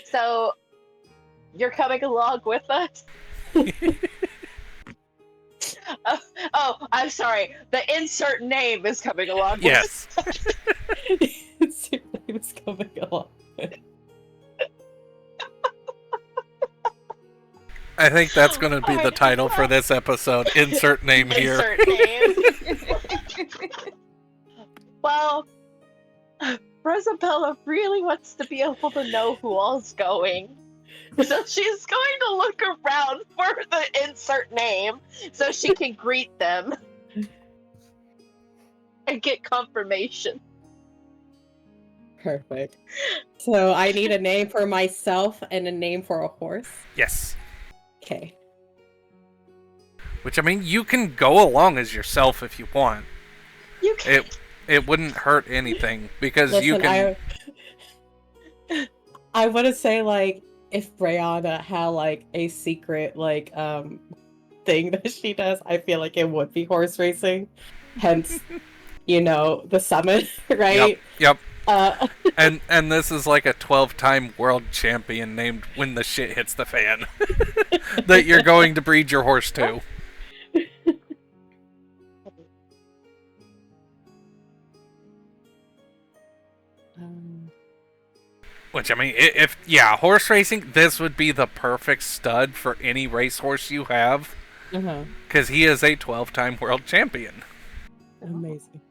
So, you're coming along with us? I'm sorry. The insert name is coming along with us. Yes. Insert name is coming along. I think that's going to be the title for this episode. Insert name here. Insert name. Well, Rosabella really wants to be able to know who all's going. So she's going to look around for the insert name so she can greet them and get confirmation. Perfect. So I need a name for myself and a name for a horse. Yes. Okay. Which, I mean, you can go along as yourself if you want. You can. It wouldn't hurt anything, because Listen, you can... I want to say, like, if Brianna had, like, a secret, like, thing that she does, I feel like it would be horse racing. Hence, the summit, right? Yep. And this is like a 12-time world champion named When the Shit Hits the Fan that you're going to breed your horse to. Which, I mean, horse racing, this would be the perfect stud for any racehorse you have. Because he is a 12-time world champion. Amazing.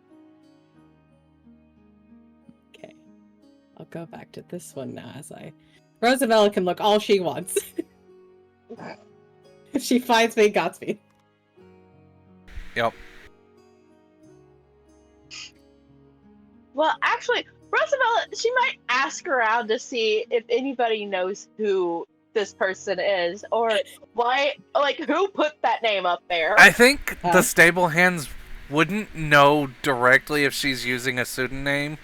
Okay. I'll go back to this one now Rosabella can look all she wants. If she finds me, Godspeed. Yep. Well, actually, Rosabella, she might ask around to see if anybody knows who this person is, or why, like, who put that name up there. I think the stable hands wouldn't know directly if she's using a pseudonym.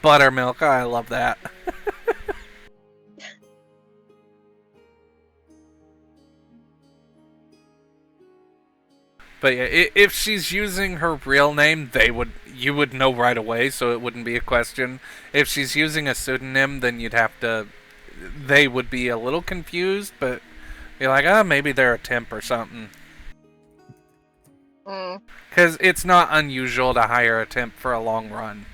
Buttermilk, I love that. But yeah, if she's using her real name, you would know right away, so it wouldn't be a question. If she's using a pseudonym, then they would be a little confused, but be like, maybe they're a temp or something. Because it's not unusual to hire a temp for a long run.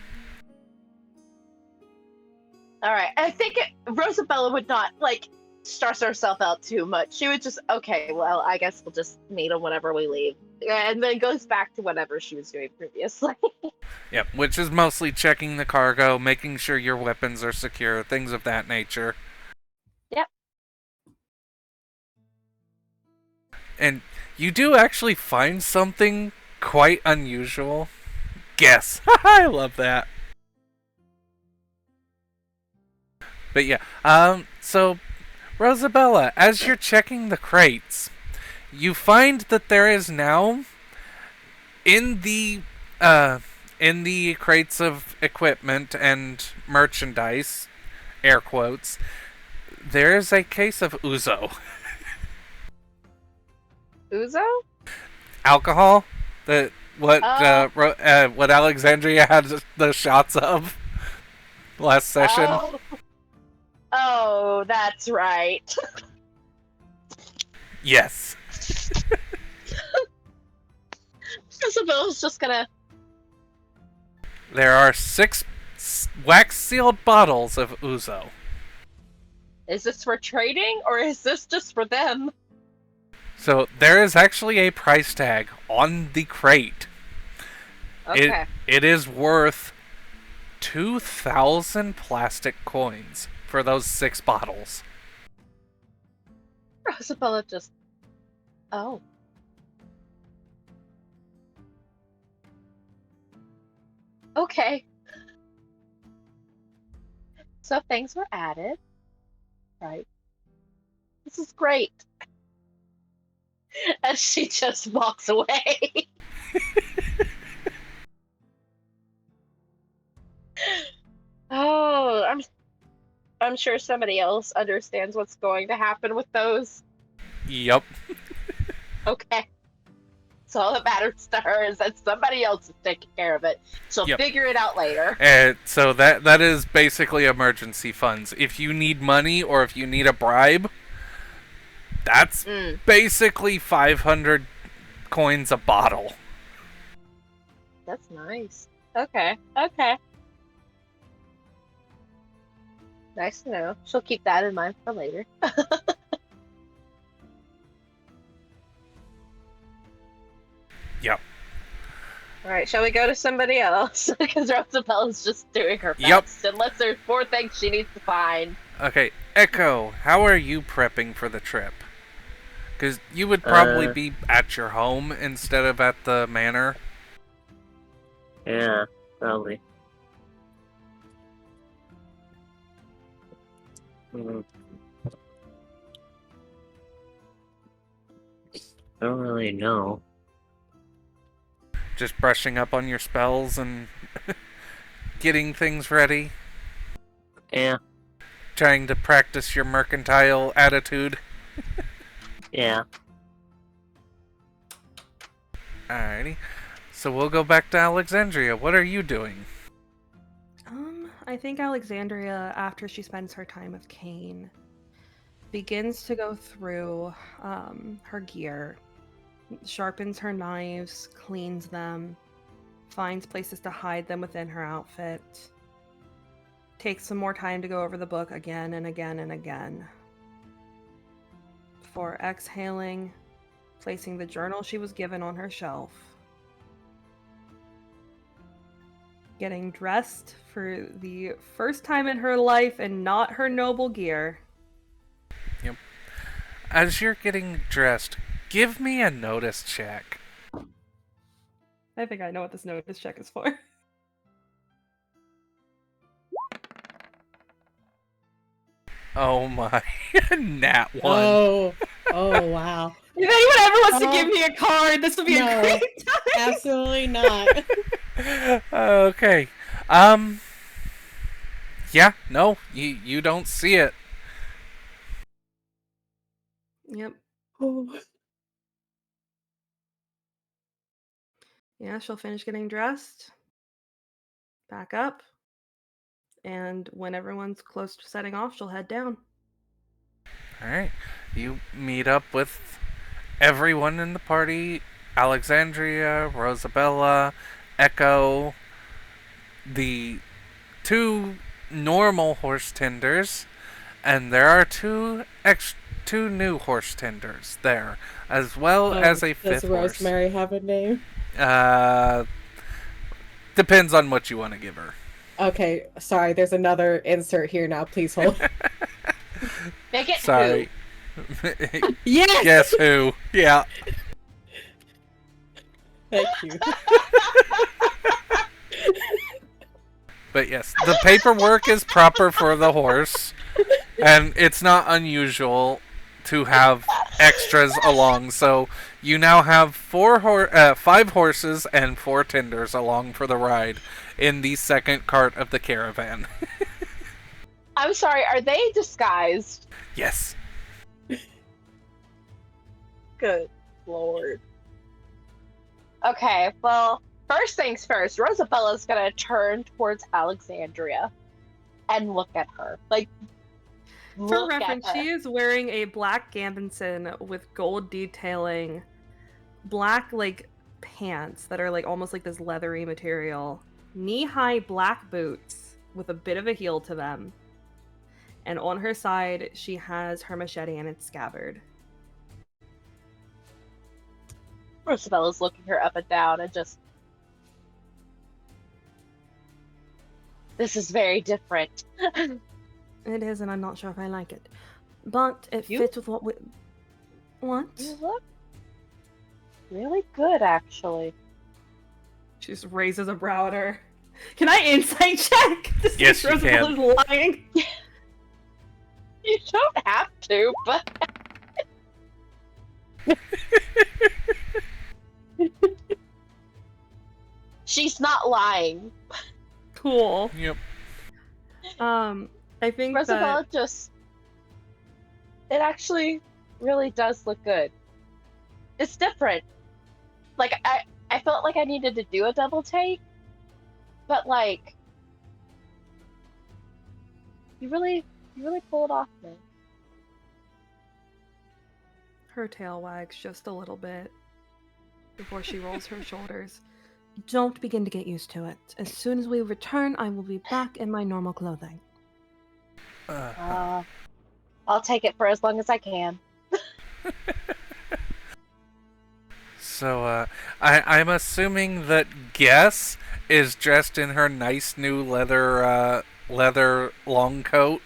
Alright, I think Rosabella would not, like, stress herself out too much. She would just, okay, well, I guess we'll just meet him whenever we leave. And then goes back to whatever she was doing previously. Yep, which is mostly checking the cargo, making sure your weapons are secure, things of that nature. Yep. And you do actually find something quite unusual. Guess. I love that. But yeah, so Rosabella, as you're checking the crates, you find that there is now in the crates of equipment and merchandise, air quotes, there is a case of ouzo. Ouzo? Alcohol? What Alexandria had the shots of last session. Oh, that's right. Yes. Isabella's just gonna... There are 6 wax-sealed bottles of ouzo. Is this for trading or is this just for them? So there is actually a price tag on the crate. Okay. It is worth 2,000 plastic coins for those 6 bottles. Rosabella just. Oh. Okay. So things were added. Right. This is great. And she just walks away. Oh, I'm sure somebody else understands what's going to happen with those. Yep. Okay. So all that matters to her is that somebody else is taking care of it. She'll Yep. figure it out later. And so that is basically emergency funds. If you need money or if you need a bribe, that's basically 500 coins a bottle. That's nice. Okay. Okay. Nice to know. She'll keep that in mind for later. Yep. Alright, shall we go to somebody else? Because Rosabella's just doing her best. Yep. Unless there's 4 things she needs to find. Okay, Echo, how are you prepping for the trip? Because you would probably be at your home instead of at the manor. Yeah, probably. Hmm. I don't really know. Just brushing up on your spells and getting things ready. Yeah, Trying to practice your mercantile attitude. yeah. Alrighty. So we'll go back to Alexandria. What are you doing? I think Alexandria, after she spends her time with Kane, begins to go through her gear, sharpens her knives, cleans them, finds places to hide them within her outfit, takes some more time to go over the book again and again and again, before exhaling, placing the journal she was given on her shelf, getting dressed for the first time in her life and not her noble gear. Yep. As you're getting dressed, give me a notice check. I think I know what this notice check is for. Oh my. Nat 1. Oh, wow. If anyone ever wants to give me a card, this would be No. a great time. Absolutely not. Okay. Yeah, no, you don't see it. Yep. Yeah, she'll finish getting dressed, back up, and when everyone's close to setting off, she'll head down. Alright. You meet up with everyone in the party. Alexandria, Rosabella, Echo, the 2 normal horse tenders, and there are 2 new horse tenders there, as well as a 5th Does horse. Rosemary have a name? Depends on what you want to give her. Okay, sorry, there's another insert here now. Please hold. Make it Sorry. Yes! Guess who? Yeah. Thank you. But yes, the paperwork is proper for the horse, and it's not unusual to have extras along. So you now have 5 horses and 4 tenders along for the ride in the second cart of the caravan. I'm sorry, are they disguised? Yes. Good lord. Okay, well, first things first, Rosabella's gonna turn towards Alexandria and look at her. Like, For look reference, at her. she is wearing a black gambeson with gold detailing, black like pants that are like almost like this leathery material, knee-high black boots, with a bit of a heel to them. And on her side, she has her machete in its scabbard. Rosabella's looking her up and down and just. This is very different. It is, and I'm not sure if I like it. But it You- fits with what we... What? You look really good, actually. She just raises a brow at her. Can I insight check to see Yes, if you can. Rosabella's lying? You don't have to, but. She's not lying. Cool. Yep. I think Rosabella that... just. It actually really does look good. It's different. Like, I felt like I needed to do a double take, but like. You really pull it off, man. Her tail wags just a little bit before she rolls her shoulders. Don't begin to get used to it. As soon as we return, I will be back in my normal clothing. I'll take it for as long as I can. So, I'm assuming that Guess is dressed in her nice new leather long coat.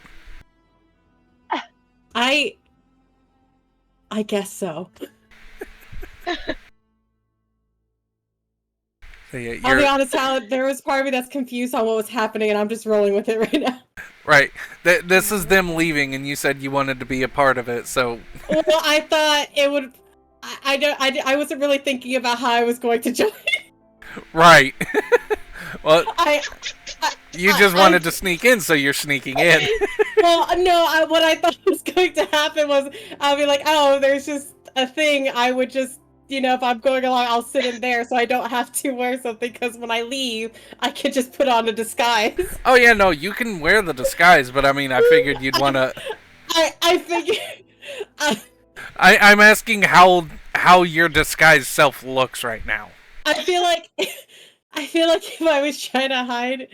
I guess so. So yeah, I'll be you're honest, Alan, there was part of me that's confused on what was happening, and I'm just rolling with it right now. right. This is them leaving, and you said you wanted to be a part of it. So Well, I thought it would. I wasn't really thinking about how I was going to join. right. Well, I you just wanted to sneak in, so you're sneaking in. Well, no. What I thought was going to happen was I'll be like, oh, there's just a thing. I would just, if I'm going along, I'll sit in there, so I don't have to wear something. Because when I leave, I can just put on a disguise. Oh yeah, no, you can wear the disguise, but I mean, I figured you'd want to. I figured. I'm asking how your disguised self looks right now. I feel like if I was trying to hide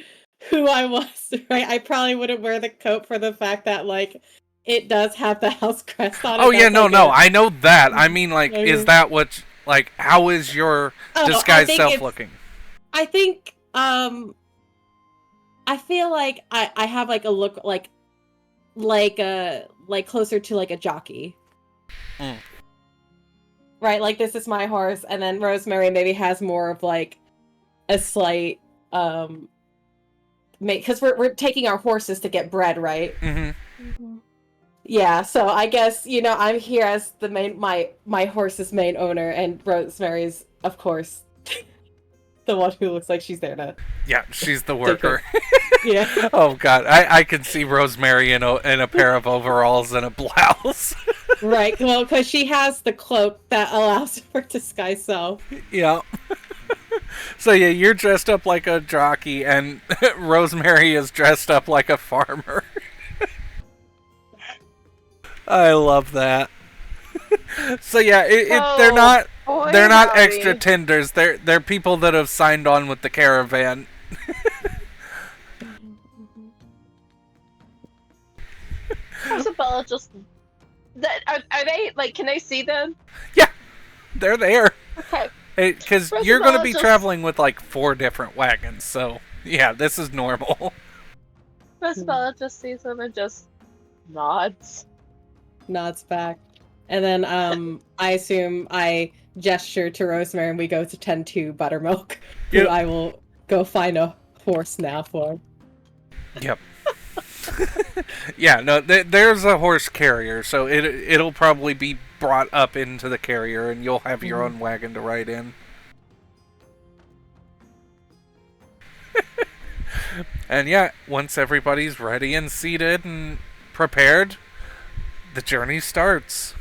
who I was, right, I probably wouldn't wear the coat for the fact that like it does have the house crest on it. Oh yeah, That's, no, like, I know that. I mean, like, is that what? Like, how is your I disguised think self it's- looking? I think I feel like I have like a look like closer to like a jockey. Mm. Right, like this is my horse, and then Rosemary maybe has more of like a slight because we're taking our horses to get bred, right? Mm-hmm. Yeah, so I guess I'm here as the my horse's main owner, and Rosemary's of course the one who looks like she's there to. Yeah, she's the worker. Yeah. Oh god, I can see Rosemary in a pair of overalls and a blouse. Right, well, because she has the cloak that allows her disguise self. Yeah. So yeah, you're dressed up like a jockey, and Rosemary is dressed up like a farmer. I love that. So yeah, they're not Boy, they're not howdy. extra tenders. They're people that have signed on with the caravan. Isabella just. Are they like? Can I see them? They're there. Okay. Because you're going to Rosabella be just- traveling with like 4 different wagons, so yeah, this is normal. Isabella just sees them and just nods. Nods back. And then I assume I gesture to Rosemary and we go to tend to Buttermilk, who Yep. I will go find a horse now for. Yep. Yeah, no, there's a horse carrier, so it'll probably be brought up into the carrier, and you'll have your own wagon to ride in. And yeah, once everybody's ready and seated and prepared, the journey starts.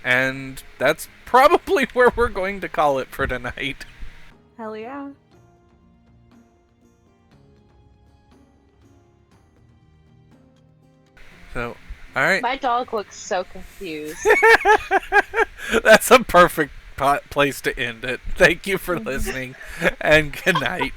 And that's probably where we're going to call it for tonight. Hell yeah. So, alright. My dog looks so confused. That's a perfect place to end it. Thank you for listening, and good night.